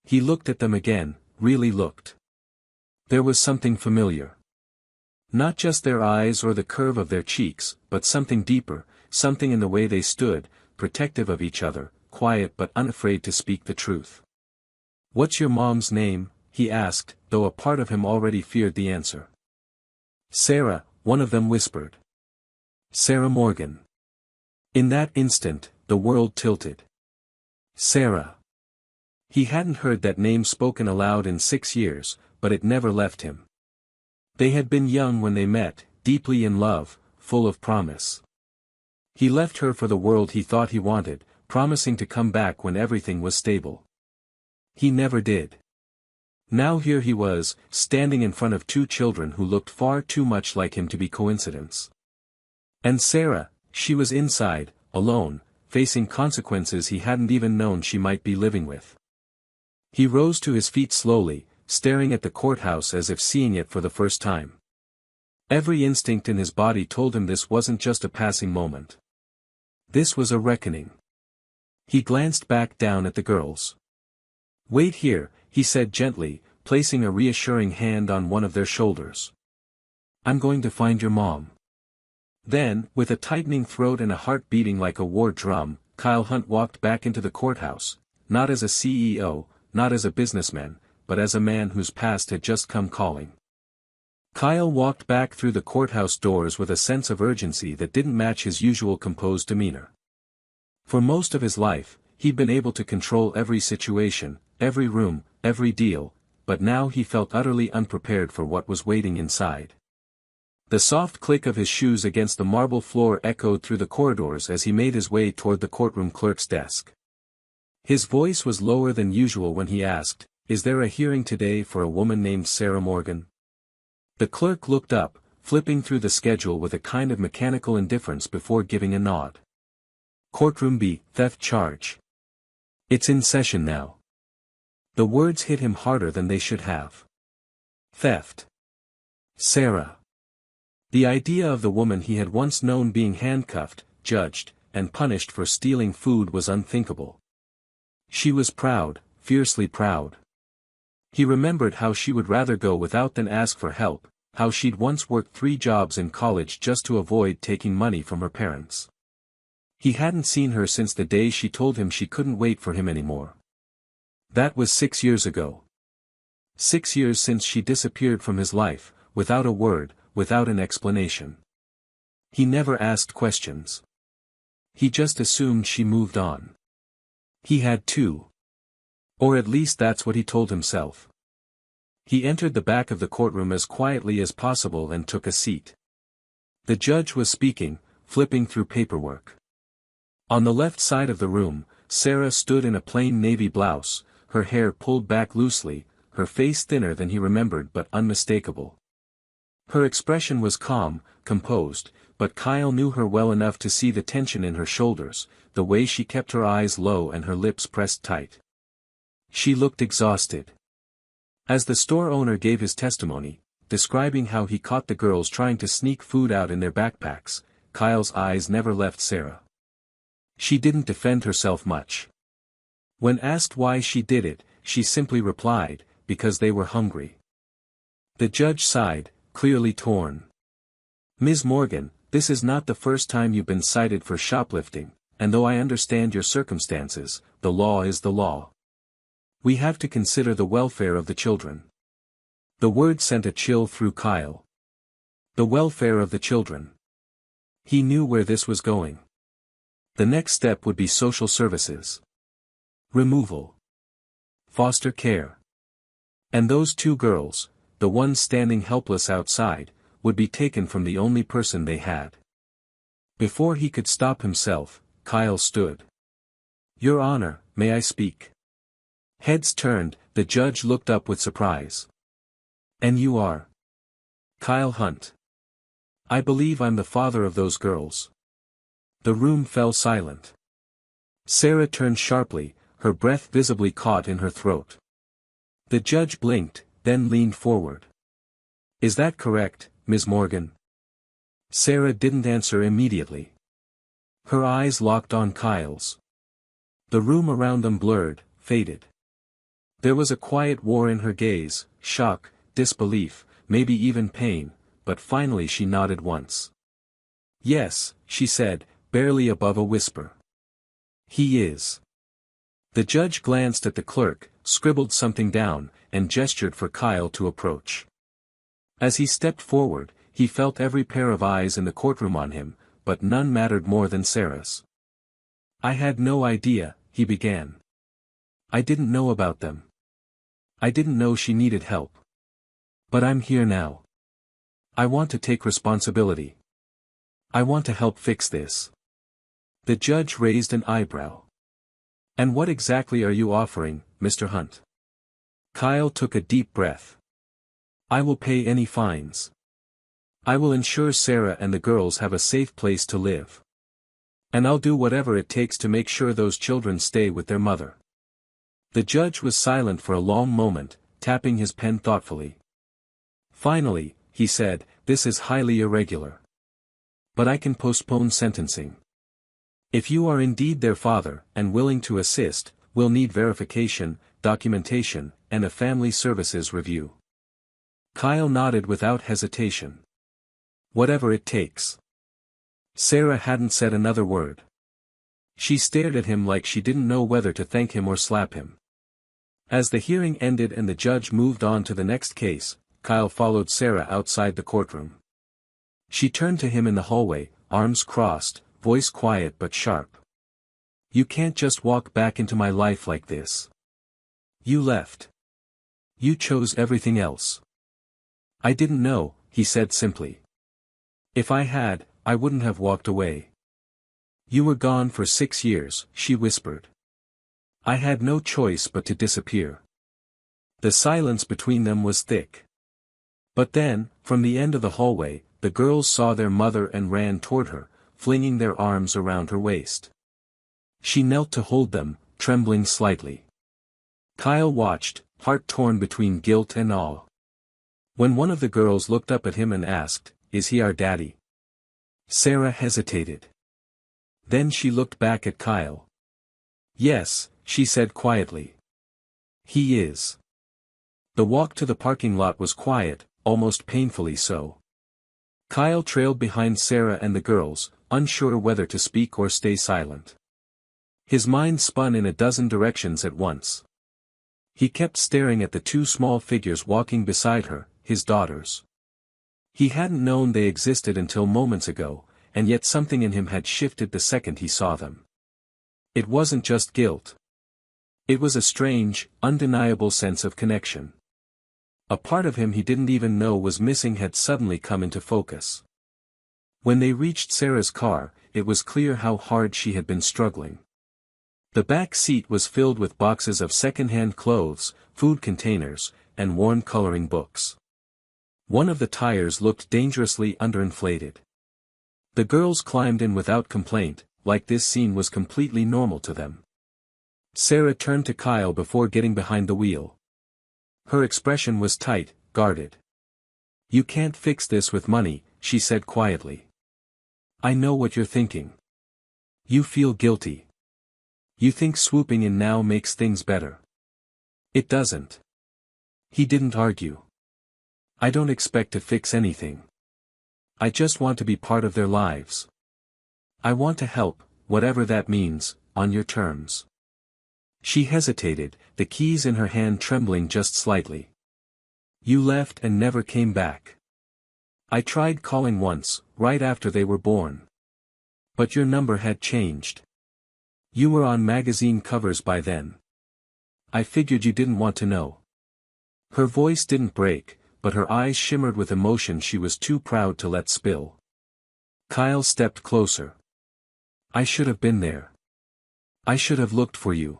He looked at them again, really looked. There was something familiar. Not just their eyes or the curve of their cheeks, but something deeper, something in the way they stood, protective of each other, quiet but unafraid to speak the truth. What's your mom's name? He asked, though a part of him already feared the answer. Sarah, one of them whispered. Sarah Morgan. In that instant, the world tilted. Sarah. He hadn't heard that name spoken aloud in 6 years, but it never left him. They had been young when they met, deeply in love, full of promise. He left her for the world he thought he wanted, promising to come back when everything was stable. He never did. Now here he was, standing in front of 2 children who looked far too much like him to be coincidence. And Sarah, she was inside, alone, facing consequences he hadn't even known she might be living with. He rose to his feet slowly, staring at the courthouse as if seeing it for the first time. Every instinct in his body told him this wasn't just a passing moment. This was a reckoning. He glanced back down at the girls. Wait here, he said gently, placing a reassuring hand on one of their shoulders. I'm going to find your mom. Then, with a tightening throat and a heart beating like a war drum, Kyle Hunt walked back into the courthouse, not as a CEO, not as a businessman, but as a man whose past had just come calling. Kyle walked back through the courthouse doors with a sense of urgency that didn't match his usual composed demeanor. For most of his life, he'd been able to control every situation, every room, every deal, but now he felt utterly unprepared for what was waiting inside. The soft click of his shoes against the marble floor echoed through the corridors as he made his way toward the courtroom clerk's desk. His voice was lower than usual when he asked, "Is there a hearing today for a woman named Sarah Morgan?" The clerk looked up, flipping through the schedule with a kind of mechanical indifference before giving a nod. "Courtroom B, theft charge. It's in session now." The words hit him harder than they should have. Theft. Sarah. The idea of the woman he had once known being handcuffed, judged, and punished for stealing food was unthinkable. She was proud, fiercely proud. He remembered how she would rather go without than ask for help, how she'd once worked 3 jobs in college just to avoid taking money from her parents. He hadn't seen her since the day she told him she couldn't wait for him anymore. That was 6 years ago. 6 years since she disappeared from his life, without a word, without an explanation. He never asked questions. He just assumed she moved on. He had too. Or at least that's what he told himself. He entered the back of the courtroom as quietly as possible and took a seat. The judge was speaking, flipping through paperwork. On the left side of the room, Sarah stood in a plain navy blouse, her hair pulled back loosely, her face thinner than he remembered but unmistakable. Her expression was calm, composed, but Kyle knew her well enough to see the tension in her shoulders, the way she kept her eyes low and her lips pressed tight. She looked exhausted. As the store owner gave his testimony, describing how he caught the girls trying to sneak food out in their backpacks, Kyle's eyes never left Sarah. She didn't defend herself much. When asked why she did it, she simply replied, "Because they were hungry." The judge sighed, clearly torn. "Ms. Morgan, this is not the first time you've been cited for shoplifting, and though I understand your circumstances, the law is the law. We have to consider the welfare of the children." The word sent a chill through Kyle. The welfare of the children. He knew where this was going. The next step would be social services. Removal. Foster care. And those 2 girls, the ones standing helpless outside, would be taken from the only person they had. Before he could stop himself, Kyle stood. "Your Honor, may I speak?" Heads turned, the judge looked up with surprise. "And you are?" "Kyle Hunt. I believe I'm the father of those girls." The room fell silent. Sarah turned sharply, her breath visibly caught in her throat. The judge blinked, then leaned forward. "Is that correct, Ms. Morgan?" Sarah didn't answer immediately. Her eyes locked on Kyle's. The room around them blurred, faded. There was a quiet war in her gaze, shock, disbelief, maybe even pain, but finally she nodded once. "Yes," she said, barely above a whisper. "He is." The judge glanced at the clerk, scribbled something down, and gestured for Kyle to approach. As he stepped forward, he felt every pair of eyes in the courtroom on him, but none mattered more than Sarah's. "I had no idea," he began. "I didn't know about them. I didn't know she needed help. But I'm here now. I want to take responsibility. I want to help fix this." The judge raised an eyebrow. "And what exactly are you offering, Mr. Hunt?" Kyle took a deep breath. "I will pay any fines. I will ensure Sarah and the girls have a safe place to live. And I'll do whatever it takes to make sure those children stay with their mother." The judge was silent for a long moment, tapping his pen thoughtfully. Finally, he said, "This is highly irregular. But I can postpone sentencing. If you are indeed their father, and willing to assist, we'll need verification, documentation, and a family services review." Kyle nodded without hesitation. "Whatever it takes." Sarah hadn't said another word. She stared at him like she didn't know whether to thank him or slap him. As the hearing ended and the judge moved on to the next case, Kyle followed Sarah outside the courtroom. She turned to him in the hallway, arms crossed, voice quiet but sharp. "You can't just walk back into my life like this. You left. You chose everything else." "I didn't know," he said simply. "If I had, I wouldn't have walked away." "You were gone for 6 years," she whispered. "I had no choice but to disappear." The silence between them was thick. But then, from the end of the hallway, the girls saw their mother and ran toward her, flinging their arms around her waist. She knelt to hold them, trembling slightly. Kyle watched, heart torn between guilt and awe. When one of the girls looked up at him and asked, "Is he our daddy?" Sarah hesitated. Then she looked back at Kyle. "Yes," she said quietly. "He is." The walk to the parking lot was quiet, almost painfully so. Kyle trailed behind Sarah and the girls, unsure whether to speak or stay silent. His mind spun in a dozen directions at once. He kept staring at the two small figures walking beside her, his daughters. He hadn't known they existed until moments ago, and yet something in him had shifted the second he saw them. It wasn't just guilt. It was a strange, undeniable sense of connection. A part of him he didn't even know was missing had suddenly come into focus. When they reached Sarah's car, it was clear how hard she had been struggling. The back seat was filled with boxes of second-hand clothes, food containers, and worn coloring books. One of the tires looked dangerously underinflated. The girls climbed in without complaint, like this scene was completely normal to them. Sarah turned to Kyle before getting behind the wheel. Her expression was tight, guarded. "You can't fix this with money," she said quietly. "I know what you're thinking. You feel guilty. You think swooping in now makes things better. It doesn't." He didn't argue. "I don't expect to fix anything. I just want to be part of their lives. I want to help, whatever that means, on your terms." She hesitated, the keys in her hand trembling just slightly. "You left and never came back. I tried calling once, right after they were born. But your number had changed. You were on magazine covers by then. I figured you didn't want to know." Her voice didn't break, but her eyes shimmered with emotion she was too proud to let spill. Kyle stepped closer. "I should have been there. I should have looked for you."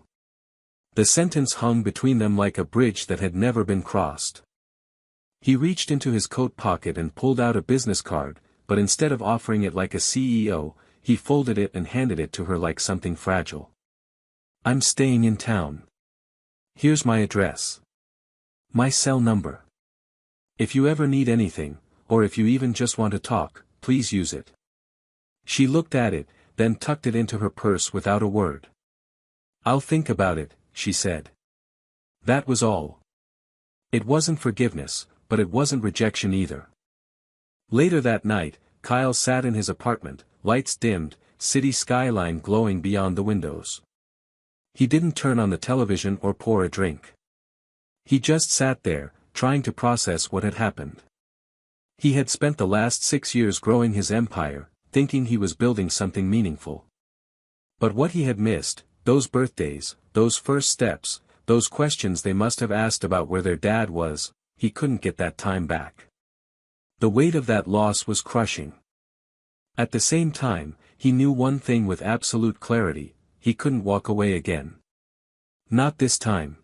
The sentence hung between them like a bridge that had never been crossed. He reached into his coat pocket and pulled out a business card, but instead of offering it like a CEO, he folded it and handed it to her like something fragile. "I'm staying in town. Here's my address. My cell number. If you ever need anything, or if you even just want to talk, please use it." She looked at it, then tucked it into her purse without a word. "I'll think about it," she said. That was all. It wasn't forgiveness, but it wasn't rejection either. Later that night, Kyle sat in his apartment, lights dimmed, city skyline glowing beyond the windows. He didn't turn on the television or pour a drink. He just sat there, trying to process what had happened. He had spent the last 6 years growing his empire, thinking he was building something meaningful. But what he had missed, those birthdays, those first steps, those questions they must have asked about where their dad was, he couldn't get that time back. The weight of that loss was crushing. At the same time, he knew one thing with absolute clarity: he couldn't walk away again. Not this time.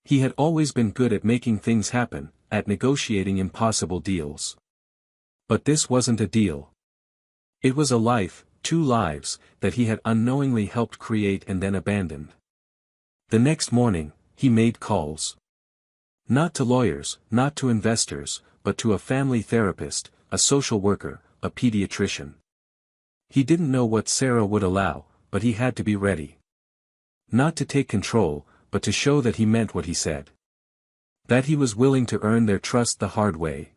He had always been good at making things happen, at negotiating impossible deals. But this wasn't a deal. It was a life, 2 lives, that he had unknowingly helped create and then abandoned. The next morning, he made calls. Not to lawyers, not to investors, but to a family therapist, a social worker, a pediatrician. He didn't know what Sarah would allow, but he had to be ready. Not to take control, but to show that he meant what he said. That he was willing to earn their trust the hard way.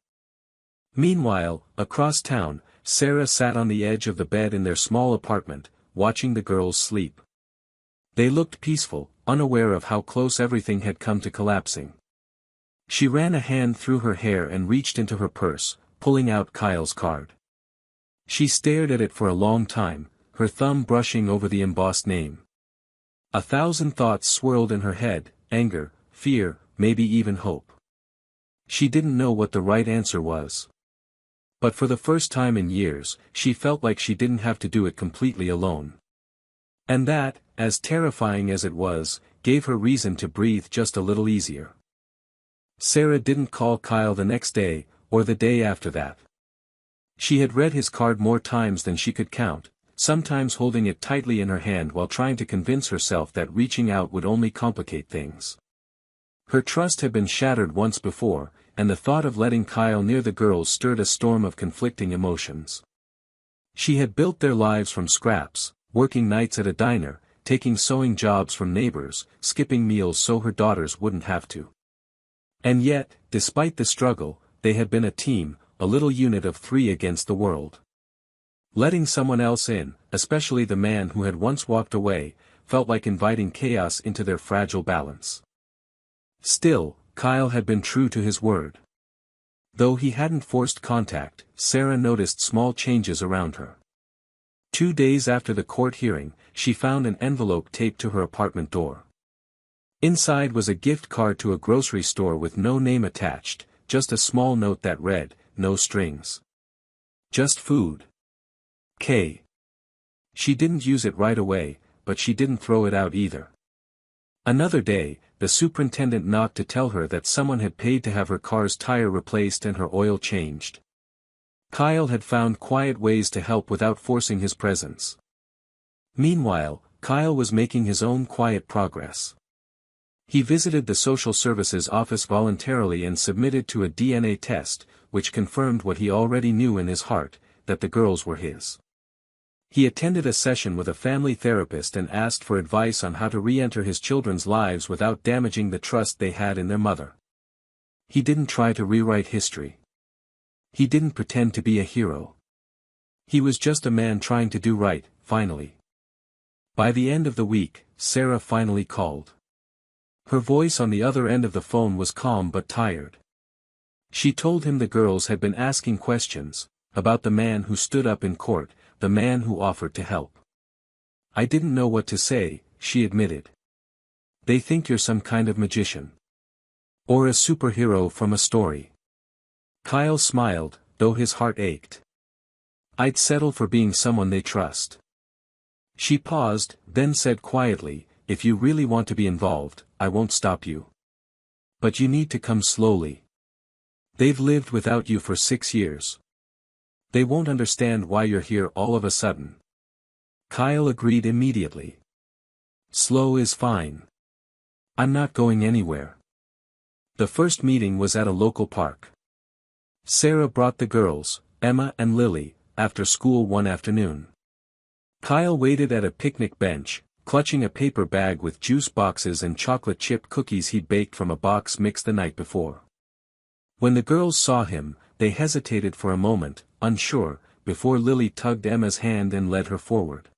Meanwhile, across town, Sarah sat on the edge of the bed in their small apartment, watching the girls sleep. They looked peaceful, unaware of how close everything had come to collapsing. She ran a hand through her hair and reached into her purse, pulling out Kyle's card. She stared at it for a long time, her thumb brushing over the embossed name. 1,000 thoughts swirled in her head, anger, fear, maybe even hope. She didn't know what the right answer was. But for the first time in years, she felt like she didn't have to do it completely alone. And that, as terrifying as it was, gave her reason to breathe just a little easier. Sarah didn't call Kyle the next day, or the day after that. She had read his card more times than she could count, sometimes holding it tightly in her hand while trying to convince herself that reaching out would only complicate things. Her trust had been shattered once before, and the thought of letting Kyle near the girls stirred a storm of conflicting emotions. She had built their lives from scraps, working nights at a diner, taking sewing jobs from neighbors, skipping meals so her daughters wouldn't have to. And yet, despite the struggle, they had been a team, a little unit of 3 against the world. Letting someone else in, especially the man who had once walked away, felt like inviting chaos into their fragile balance. Still, Kyle had been true to his word. Though he hadn't forced contact, Sarah noticed small changes around her. 2 days after the court hearing, she found an envelope taped to her apartment door. Inside was a gift card to a grocery store with no name attached, just a small note that read, "No strings. Just food. K." She didn't use it right away, but she didn't throw it out either. Another day, the superintendent knocked to tell her that someone had paid to have her car's tire replaced and her oil changed. Kyle had found quiet ways to help without forcing his presence. Meanwhile, Kyle was making his own quiet progress. He visited the social services office voluntarily and submitted to a DNA test, which confirmed what he already knew in his heart, that the girls were his. He attended a session with a family therapist and asked for advice on how to re-enter his children's lives without damaging the trust they had in their mother. He didn't try to rewrite history. He didn't pretend to be a hero. He was just a man trying to do right, finally. By the end of the week, Sarah finally called. Her voice on the other end of the phone was calm but tired. She told him the girls had been asking questions, about the man who stood up in court, the man who offered to help. "I didn't know what to say," she admitted. "They think you're some kind of magician. Or a superhero from a story." Kyle smiled, though his heart ached. "I'd settle for being someone they trust." She paused, then said quietly, "If you really want to be involved, I won't stop you. But you need to come slowly. They've lived without you for 6 years. They won't understand why you're here all of a sudden." Kyle agreed immediately. "Slow is fine. I'm not going anywhere." The first meeting was at a local park. Sarah brought the girls, Emma and Lily, after school one afternoon. Kyle waited at a picnic bench, clutching a paper bag with juice boxes and chocolate chip cookies he'd baked from a box mixed the night before. When the girls saw him, they hesitated for a moment, unsure, before Lily tugged Emma's hand and led her forward.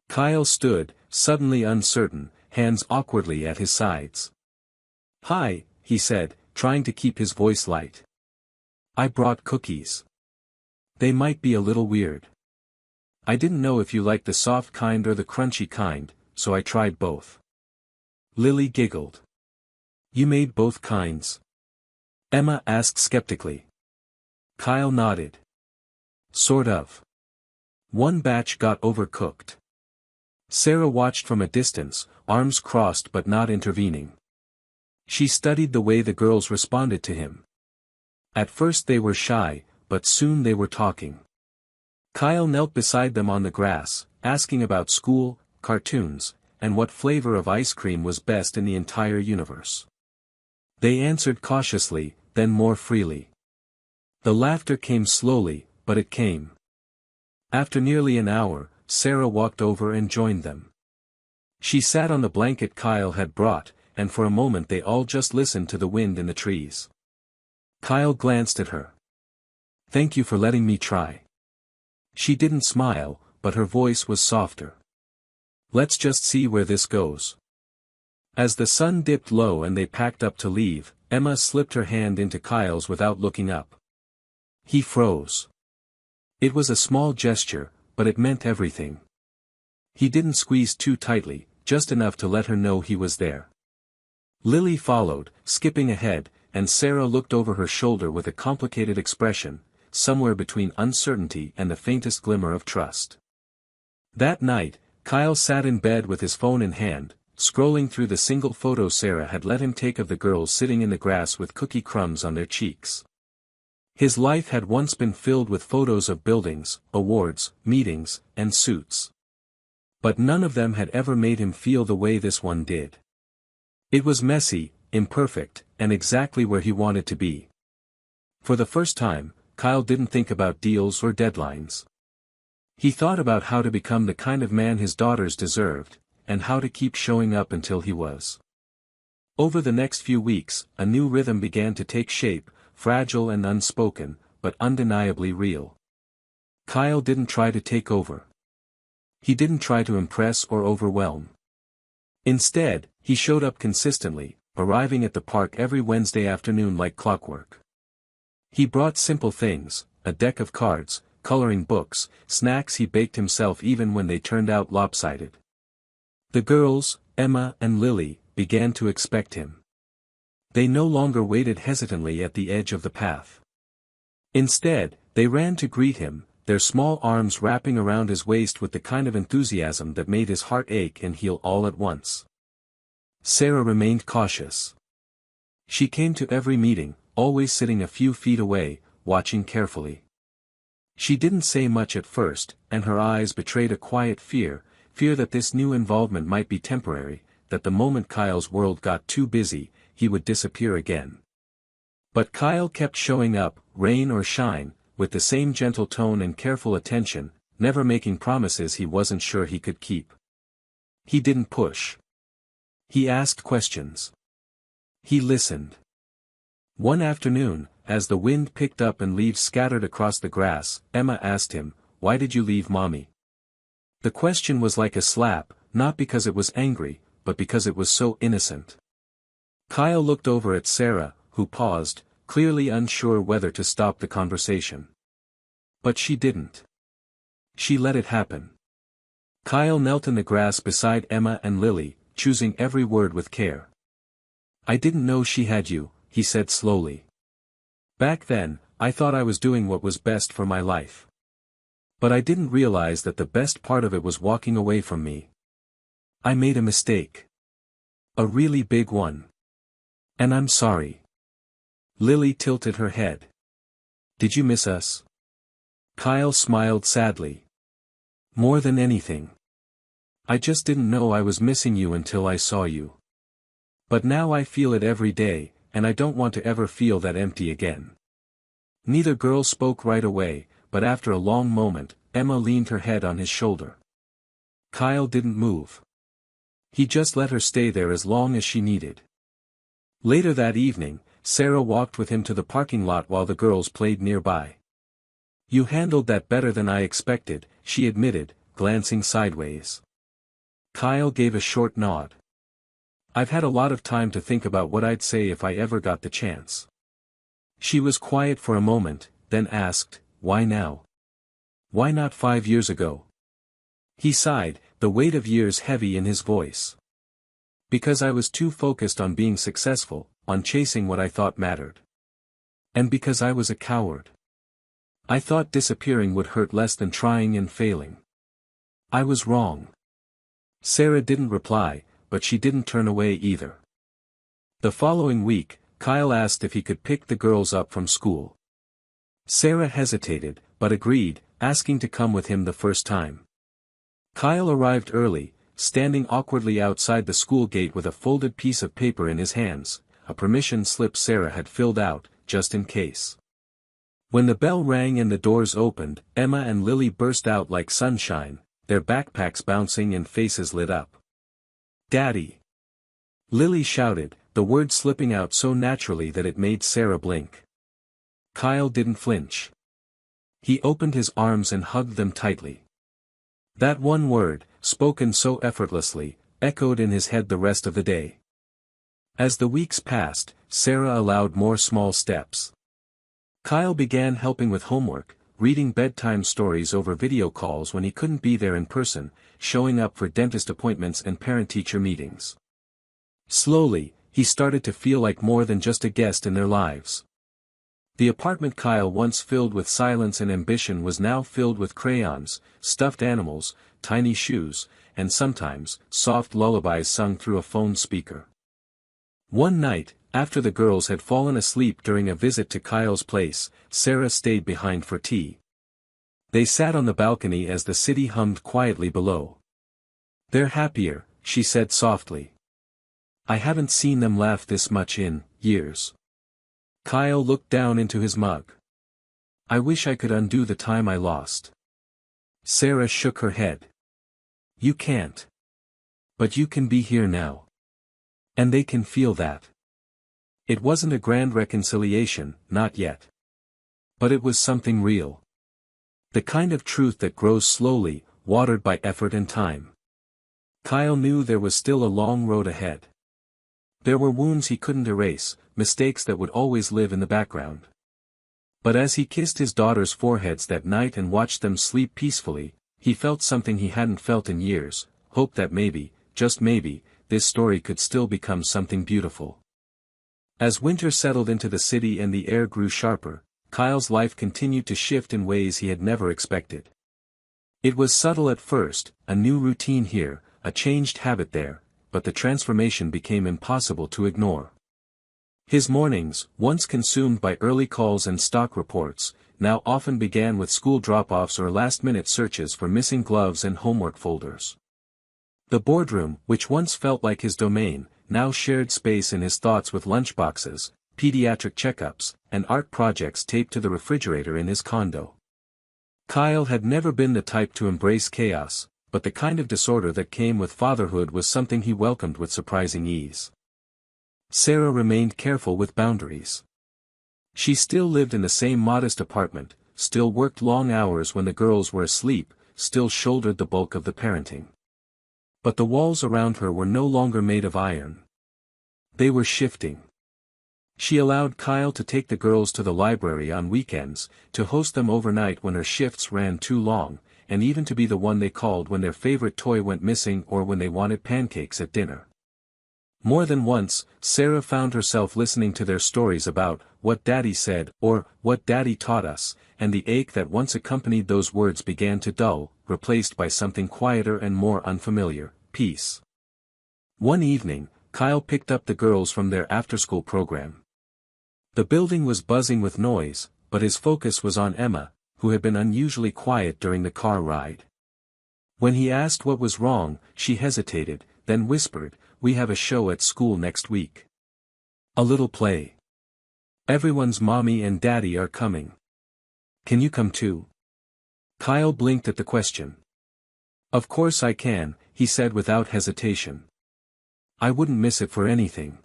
Kyle stood, suddenly uncertain, hands awkwardly at his sides. "Hi," he said, trying to keep his voice light. "I brought cookies. They might be a little weird. I didn't know if you liked the soft kind or the crunchy kind, so I tried both." Lily giggled. "You made both kinds?" Emma asked skeptically. Kyle nodded. "Sort of. One batch got overcooked." Sarah watched from a distance, arms crossed but not intervening. She studied the way the girls responded to him. At first they were shy, but soon they were talking. Kyle knelt beside them on the grass, asking about school, cartoons, and what flavor of ice cream was best in the entire universe. They answered cautiously, then more freely. The laughter came slowly, but it came. After nearly an hour, Sarah walked over and joined them. She sat on the blanket Kyle had brought, and for a moment they all just listened to the wind in the trees. Kyle glanced at her. "Thank you for letting me try." She didn't smile, but her voice was softer. "Let's just see where this goes." As the sun dipped low and they packed up to leave, Emma slipped her hand into Kyle's without looking up. He froze. It was a small gesture, but it meant everything. He didn't squeeze too tightly, just enough to let her know he was there. Lily followed, skipping ahead, and Sarah looked over her shoulder with a complicated expression, somewhere between uncertainty and the faintest glimmer of trust. That night, Kyle sat in bed with his phone in hand, scrolling through the single photo Sarah had let him take of the girls sitting in the grass with cookie crumbs on their cheeks. His life had once been filled with photos of buildings, awards, meetings, and suits. But none of them had ever made him feel the way this one did. It was messy, imperfect, and exactly where he wanted to be. For the first time, Kyle didn't think about deals or deadlines. He thought about how to become the kind of man his daughters deserved, and how to keep showing up until he was. Over the next few weeks, a new rhythm began to take shape, fragile and unspoken, but undeniably real. Kyle didn't try to take over. He didn't try to impress or overwhelm. Instead, he showed up consistently, arriving at the park every Wednesday afternoon like clockwork. He brought simple things, a deck of cards, coloring books, snacks he baked himself even when they turned out lopsided. The girls, Emma and Lily, began to expect him. They no longer waited hesitantly at the edge of the path. Instead, they ran to greet him, their small arms wrapping around his waist with the kind of enthusiasm that made his heart ache and heal all at once. Sarah remained cautious. She came to every meeting, always sitting a few feet away, watching carefully. She didn't say much at first, and her eyes betrayed a quiet fear that this new involvement might be temporary, that the moment Kyle's world got too busy, he would disappear again. But Kyle kept showing up, rain or shine, with the same gentle tone and careful attention, never making promises he wasn't sure he could keep. He didn't push. He asked questions. He listened. One afternoon, as the wind picked up and leaves scattered across the grass, Emma asked him, "Why did you leave Mommy?" The question was like a slap, not because it was angry, but because it was so innocent. Kyle looked over at Sarah, who paused, clearly unsure whether to stop the conversation. But she didn't. She let it happen. Kyle knelt in the grass beside Emma and Lily, choosing every word with care. "I didn't know she had you," he said slowly. "Back then, I thought I was doing what was best for my life. But I didn't realize that the best part of it was walking away from me. I made a mistake. A really big one. And I'm sorry." Lily tilted her head. "Did you miss us?" Kyle smiled sadly. "More than anything. I just didn't know I was missing you until I saw you. But now I feel it every day, and I don't want to ever feel that empty again." Neither girl spoke right away, but after a long moment, Emma leaned her head on his shoulder. Kyle didn't move. He just let her stay there as long as she needed. Later that evening, Sarah walked with him to the parking lot while the girls played nearby. "You handled that better than I expected," she admitted, glancing sideways. Kyle gave a short nod. "I've had a lot of time to think about what I'd say if I ever got the chance." She was quiet for a moment, then asked, "Why now? Why not 5 years ago?" He sighed, the weight of years heavy in his voice. "Because I was too focused on being successful, on chasing what I thought mattered. And because I was a coward. I thought disappearing would hurt less than trying and failing. I was wrong." Sarah didn't reply, but she didn't turn away either. The following week, Kyle asked if he could pick the girls up from school. Sarah hesitated, but agreed, asking to come with him the first time. Kyle arrived early, standing awkwardly outside the school gate with a folded piece of paper in his hands, a permission slip Sarah had filled out, just in case. When the bell rang and the doors opened, Emma and Lily burst out like sunshine, their backpacks bouncing and faces lit up. "Daddy!" Lily shouted, the word slipping out so naturally that it made Sarah blink. Kyle didn't flinch. He opened his arms and hugged them tightly. That one word, spoken so effortlessly, echoed in his head the rest of the day. As the weeks passed, Sarah allowed more small steps. Kyle began helping with homework, reading bedtime stories over video calls when he couldn't be there in person, showing up for dentist appointments and parent-teacher meetings. Slowly, he started to feel like more than just a guest in their lives. The apartment Kyle once filled with silence and ambition was now filled with crayons, stuffed animals, tiny shoes, and sometimes, soft lullabies sung through a phone speaker. One night, after the girls had fallen asleep during a visit to Kyle's place, Sarah stayed behind for tea. They sat on the balcony as the city hummed quietly below. "They're happier," she said softly. "I haven't seen them laugh this much in years." Kyle looked down into his mug. "I wish I could undo the time I lost." Sarah shook her head. "You can't. But you can be here now. And they can feel that." It wasn't a grand reconciliation, not yet. But it was something real. The kind of truth that grows slowly, watered by effort and time. Kyle knew there was still a long road ahead. There were wounds he couldn't erase, mistakes that would always live in the background. But as he kissed his daughters' foreheads that night and watched them sleep peacefully, he felt something he hadn't felt in years, hope that maybe, just maybe, this story could still become something beautiful. As winter settled into the city and the air grew sharper, Kyle's life continued to shift in ways he had never expected. It was subtle at first, a new routine here, a changed habit there, but the transformation became impossible to ignore. His mornings, once consumed by early calls and stock reports, now often began with school drop-offs or last-minute searches for missing gloves and homework folders. The boardroom, which once felt like his domain, now shared space in his thoughts with lunchboxes, pediatric checkups, and art projects taped to the refrigerator in his condo. Kyle had never been the type to embrace chaos, but the kind of disorder that came with fatherhood was something he welcomed with surprising ease. Sarah remained careful with boundaries. She still lived in the same modest apartment, still worked long hours when the girls were asleep, still shouldered the bulk of the parenting. But the walls around her were no longer made of iron. They were shifting. She allowed Kyle to take the girls to the library on weekends, to host them overnight when her shifts ran too long, and even to be the one they called when their favorite toy went missing or when they wanted pancakes at dinner. More than once, Sarah found herself listening to their stories about what Daddy said or what Daddy taught us, and the ache that once accompanied those words began to dull, replaced by something quieter and more unfamiliar: peace. One evening, Kyle picked up the girls from their after-school program. The building was buzzing with noise, but his focus was on Emma, who had been unusually quiet during the car ride. When he asked what was wrong, she hesitated, then whispered, "We have a show at school next week. A little play. Everyone's mommy and daddy are coming. Can you come too?" Kyle blinked at the question. "Of course I can," he said without hesitation. "I wouldn't miss it for anything."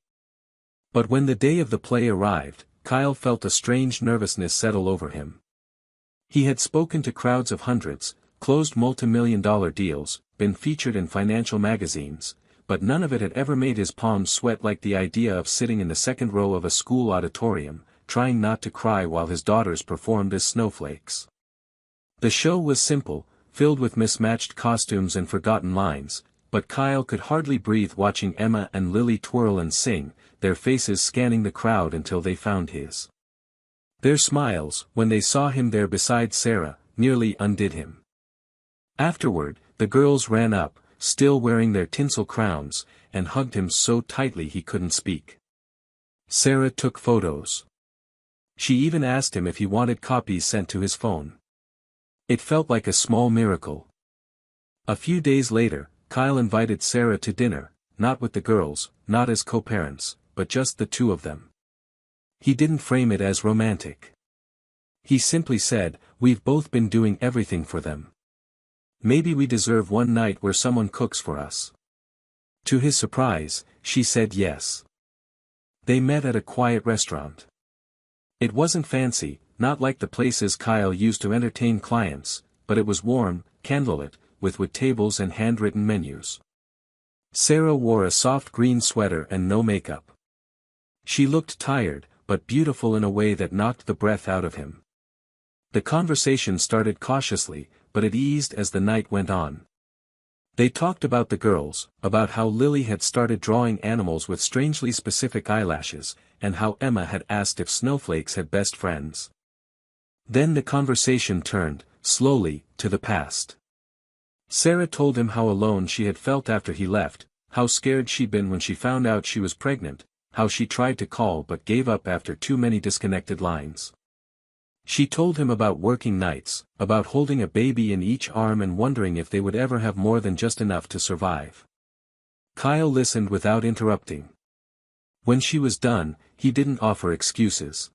But when the day of the play arrived, Kyle felt a strange nervousness settle over him. He had spoken to crowds of hundreds, closed multi-million-dollar deals, been featured in financial magazines, but none of it had ever made his palms sweat like the idea of sitting in the second row of a school auditorium, trying not to cry while his daughters performed as snowflakes. The show was simple, filled with mismatched costumes and forgotten lines, but Kyle could hardly breathe watching Emma and Lily twirl and sing, their faces scanning the crowd until they found his. Their smiles, when they saw him there beside Sarah, nearly undid him. Afterward, the girls ran up, still wearing their tinsel crowns, and hugged him so tightly he couldn't speak. Sarah took photos. She even asked him if he wanted copies sent to his phone. It felt like a small miracle. A few days later, Kyle invited Sarah to dinner, not with the girls, not as co-parents, but just the two of them. He didn't frame it as romantic. He simply said, "We've both been doing everything for them. Maybe we deserve one night where someone cooks for us." To his surprise, she said yes. They met at a quiet restaurant. It wasn't fancy, not like the places Kyle used to entertain clients, but it was warm, candlelit, with wood tables and handwritten menus. Sarah wore a soft green sweater and no makeup. She looked tired, but beautiful in a way that knocked the breath out of him. The conversation started cautiously, but it eased as the night went on. They talked about the girls, about how Lily had started drawing animals with strangely specific eyelashes, and how Emma had asked if snowflakes had best friends. Then the conversation turned, slowly, to the past. Sarah told him how alone she had felt after he left, how scared she'd been when she found out she was pregnant, how she tried to call but gave up after too many disconnected lines. She told him about working nights, about holding a baby in each arm and wondering if they would ever have more than just enough to survive. Kyle listened without interrupting. When she was done, he didn't offer excuses.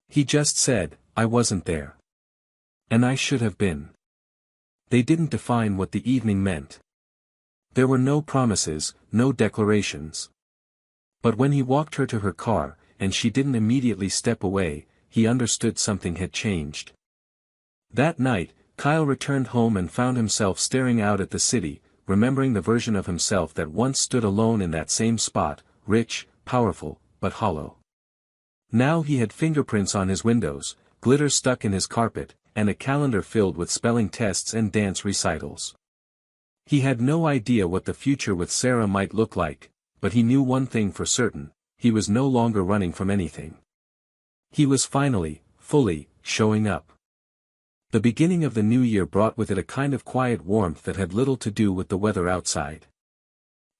He just said, "I wasn't there. And I should have been." They didn't define what the evening meant. There were no promises, no declarations. But when he walked her to her car, and she didn't immediately step away, he understood something had changed. That night, Kyle returned home and found himself staring out at the city, remembering the version of himself that once stood alone in that same spot, rich, powerful, but hollow. Now he had fingerprints on his windows, glitter stuck in his carpet, and a calendar filled with spelling tests and dance recitals. He had no idea what the future with Sarah might look like, but he knew one thing for certain: he was no longer running from anything. He was finally, fully, showing up. The beginning of the new year brought with it a kind of quiet warmth that had little to do with the weather outside.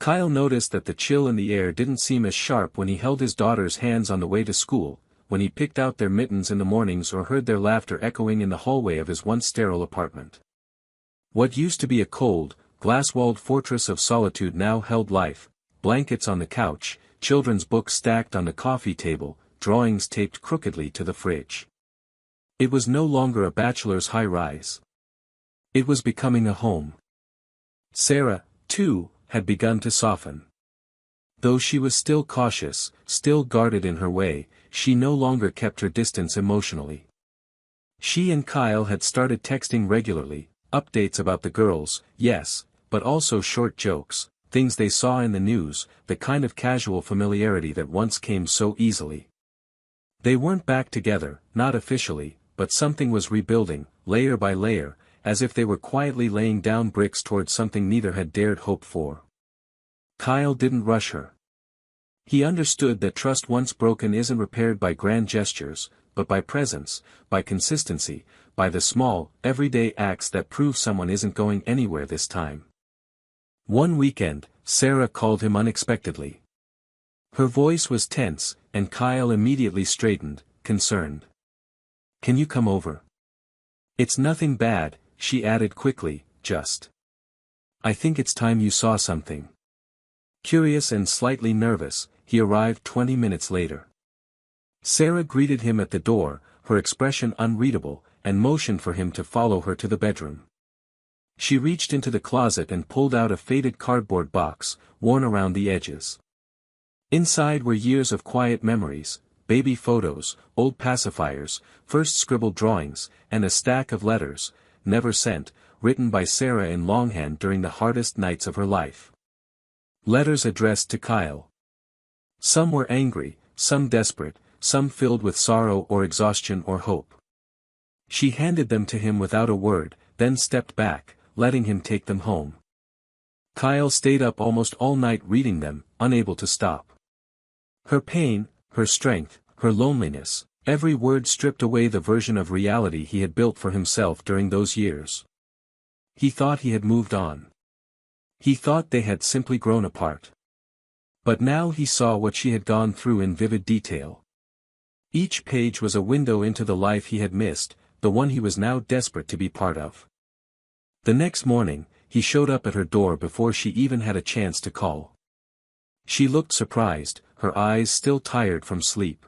Kyle noticed that the chill in the air didn't seem as sharp when he held his daughter's hands on the way to school, when he picked out their mittens in the mornings or heard their laughter echoing in the hallway of his once sterile apartment. What used to be a cold, glass-walled fortress of solitude now held life: blankets on the couch, children's books stacked on the coffee table, drawings taped crookedly to the fridge. It was no longer a bachelor's high-rise. It was becoming a home. Sarah, too, had begun to soften. Though she was still cautious, still guarded in her way, she no longer kept her distance emotionally. She and Kyle had started texting regularly, updates about the girls, yes, but also short jokes, things they saw in the news, the kind of casual familiarity that once came so easily. They weren't back together, not officially, but something was rebuilding, layer by layer, as if they were quietly laying down bricks towards something neither had dared hope for. Kyle didn't rush her. He understood that trust once broken isn't repaired by grand gestures, but by presence, by consistency, by the small, everyday acts that prove someone isn't going anywhere this time. One weekend, Sarah called him unexpectedly. Her voice was tense, and Kyle immediately straightened, concerned. "Can you come over?" "It's nothing bad," she added quickly, "just. I think it's time you saw something." Curious and slightly nervous, he arrived 20 minutes later. Sarah greeted him at the door, her expression unreadable, and motioned for him to follow her to the bedroom. She reached into the closet and pulled out a faded cardboard box, worn around the edges. Inside were years of quiet memories, baby photos, old pacifiers, first scribbled drawings, and a stack of letters, never sent, written by Sarah in longhand during the hardest nights of her life. Letters addressed to Kyle. Some were angry, some desperate, some filled with sorrow or exhaustion or hope. She handed them to him without a word, then stepped back, letting him take them home. Kyle stayed up almost all night reading them, unable to stop. Her pain, her strength, her loneliness, every word stripped away the version of reality he had built for himself during those years. He thought he had moved on. He thought they had simply grown apart. But now he saw what she had gone through in vivid detail. Each page was a window into the life he had missed, the one he was now desperate to be part of. The next morning, he showed up at her door before she even had a chance to call. She looked surprised, her eyes still tired from sleep.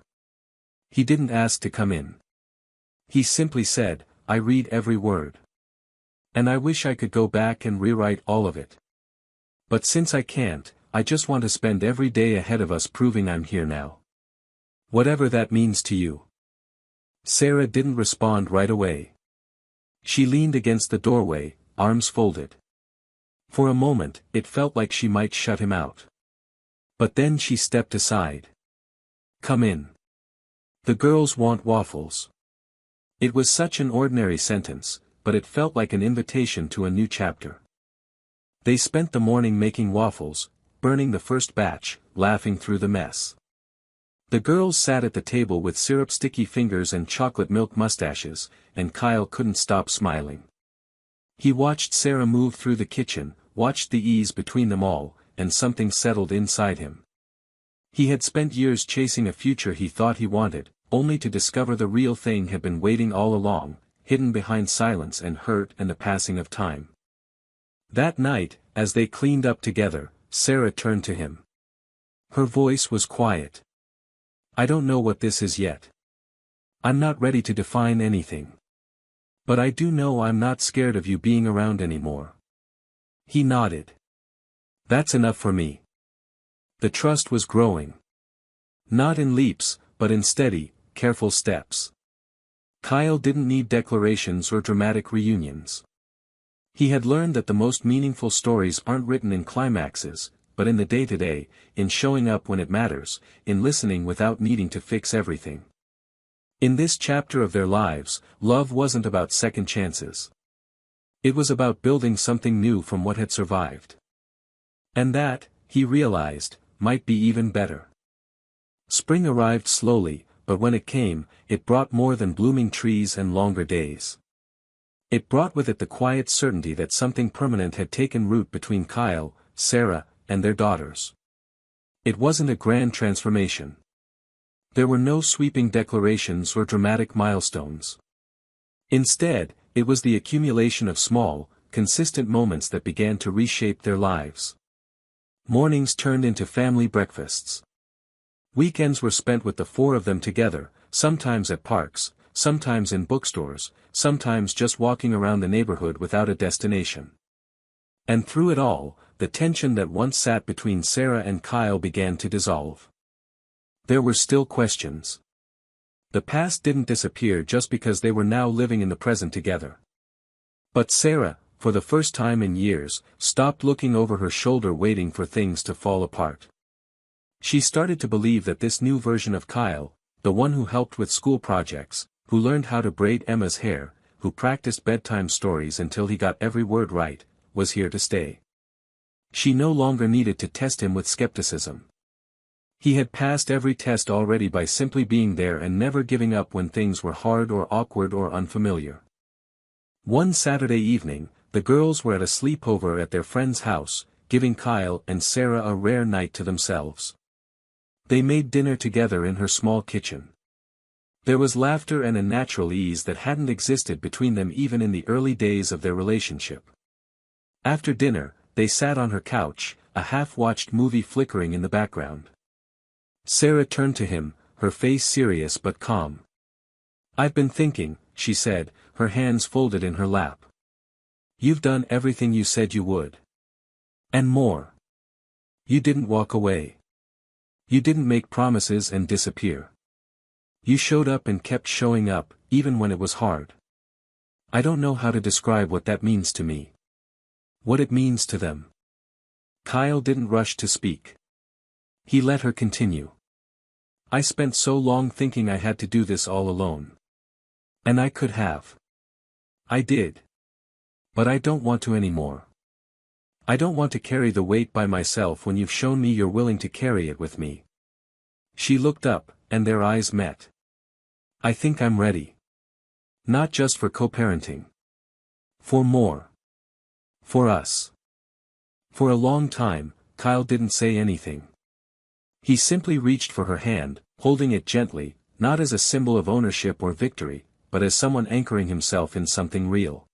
He didn't ask to come in. He simply said, "I read every word. And I wish I could go back and rewrite all of it. But since I can't, I just want to spend every day ahead of us proving I'm here now. Whatever that means to you." Sarah didn't respond right away. She leaned against the doorway, arms folded. For a moment, it felt like she might shut him out. But then she stepped aside. Come in. The girls want waffles. It was such an ordinary sentence, but it felt like an invitation to a new chapter. They spent the morning making waffles, burning the first batch, laughing through the mess. The girls sat at the table with syrup-sticky fingers and chocolate milk mustaches, and Kyle couldn't stop smiling. He watched Sarah move through the kitchen, watched the ease between them all, and something settled inside him. He had spent years chasing a future he thought he wanted, only to discover the real thing had been waiting all along, hidden behind silence and hurt and the passing of time. That night, as they cleaned up together, Sarah turned to him. Her voice was quiet. I don't know what this is yet. I'm not ready to define anything. But I do know I'm not scared of you being around anymore. He nodded. That's enough for me. The trust was growing. Not in leaps, but in steady, careful steps. Kyle didn't need declarations or dramatic reunions. He had learned that the most meaningful stories aren't written in climaxes, but in the day-to-day, in showing up when it matters, in listening without needing to fix everything. In this chapter of their lives, love wasn't about second chances. It was about building something new from what had survived. And that, he realized, might be even better. Spring arrived slowly, but when it came, it brought more than blooming trees and longer days. It brought with it the quiet certainty that something permanent had taken root between Kyle, Sarah, and their daughters. It wasn't a grand transformation. There were no sweeping declarations or dramatic milestones. Instead, it was the accumulation of small, consistent moments that began to reshape their lives. Mornings turned into family breakfasts. Weekends were spent with the four of them together, sometimes at parks, sometimes in bookstores, sometimes just walking around the neighborhood without a destination. And through it all, the tension that once sat between Sarah and Kyle began to dissolve. There were still questions. The past didn't disappear just because they were now living in the present together. But Sarah, for the first time in years, stopped looking over her shoulder waiting for things to fall apart. She started to believe that this new version of Kyle, the one who helped with school projects, who learned how to braid Emma's hair, who practiced bedtime stories until he got every word right, was here to stay. She no longer needed to test him with skepticism. He had passed every test already by simply being there and never giving up when things were hard or awkward or unfamiliar. One Saturday evening, the girls were at a sleepover at their friend's house, giving Kyle and Sarah a rare night to themselves. They made dinner together in her small kitchen. There was laughter and a natural ease that hadn't existed between them even in the early days of their relationship. After dinner, they sat on her couch, a half-watched movie flickering in the background. Sarah turned to him, her face serious but calm. I've been thinking, she said, her hands folded in her lap. You've done everything you said you would. And more. You didn't walk away. You didn't make promises and disappear. You showed up and kept showing up, even when it was hard. I don't know how to describe what that means to me. What it means to them. Kyle didn't rush to speak. He let her continue. I spent so long thinking I had to do this all alone. And I could have. I did. But I don't want to anymore. I don't want to carry the weight by myself when you've shown me you're willing to carry it with me. She looked up, and their eyes met. I think I'm ready. Not just for co-parenting. For more. For us. For a long time, Kyle didn't say anything. He simply reached for her hand, holding it gently, not as a symbol of ownership or victory, but as someone anchoring himself in something real.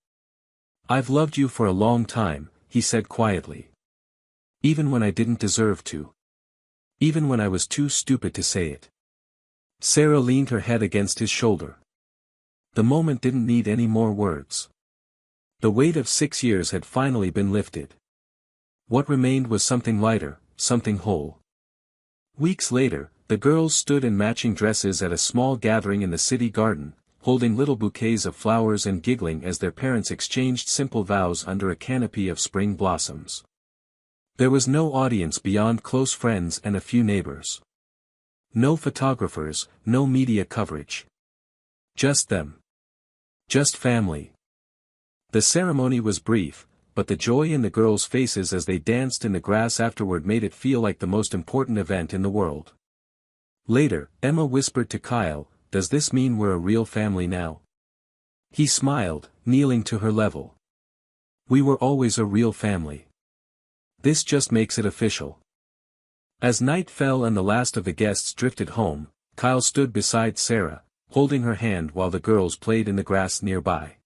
I've loved you for a long time, he said quietly. Even when I didn't deserve to. Even when I was too stupid to say it. Sarah leaned her head against his shoulder. The moment didn't need any more words. The weight of 6 years had finally been lifted. What remained was something lighter, something whole. Weeks later, the girls stood in matching dresses at a small gathering in the city garden, holding little bouquets of flowers and giggling as their parents exchanged simple vows under a canopy of spring blossoms. There was no audience beyond close friends and a few neighbors. No photographers, no media coverage. Just them. Just family. The ceremony was brief, but the joy in the girls' faces as they danced in the grass afterward made it feel like the most important event in the world. Later, Emma whispered to Kyle, "Does this mean we're a real family now?" He smiled, kneeling to her level. "We were always a real family. This just makes it official." As night fell and the last of the guests drifted home, Kyle stood beside Sarah, holding her hand while the girls played in the grass nearby.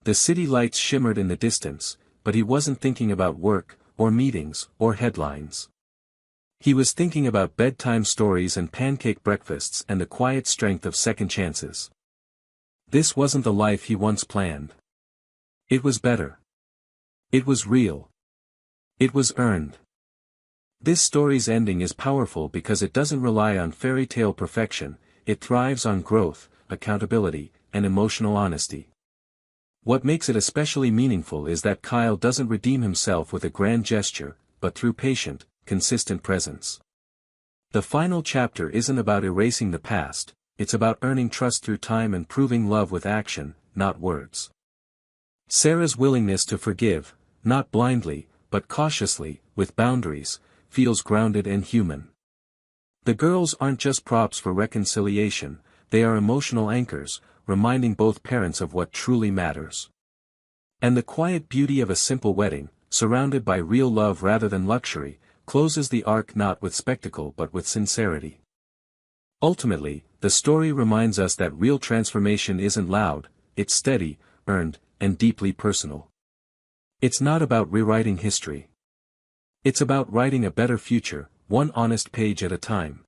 The city lights shimmered in the distance, but he wasn't thinking about work, or meetings, or headlines. He was thinking about bedtime stories and pancake breakfasts and the quiet strength of second chances. This wasn't the life he once planned. It was better. It was real. It was earned. This story's ending is powerful because it doesn't rely on fairy tale perfection, it thrives on growth, accountability, and emotional honesty. What makes it especially meaningful is that Kyle doesn't redeem himself with a grand gesture, but through patient, consistent presence. The final chapter isn't about erasing the past, it's about earning trust through time and proving love with action, not words. Sarah's willingness to forgive, not blindly, but cautiously, with boundaries, feels grounded and human. The girls aren't just props for reconciliation, they are emotional anchors, reminding both parents of what truly matters. And the quiet beauty of a simple wedding, surrounded by real love rather than luxury, closes the arc not with spectacle but with sincerity. Ultimately, the story reminds us that real transformation isn't loud, it's steady, earned, and deeply personal. It's not about rewriting history. It's about writing a better future, one honest page at a time.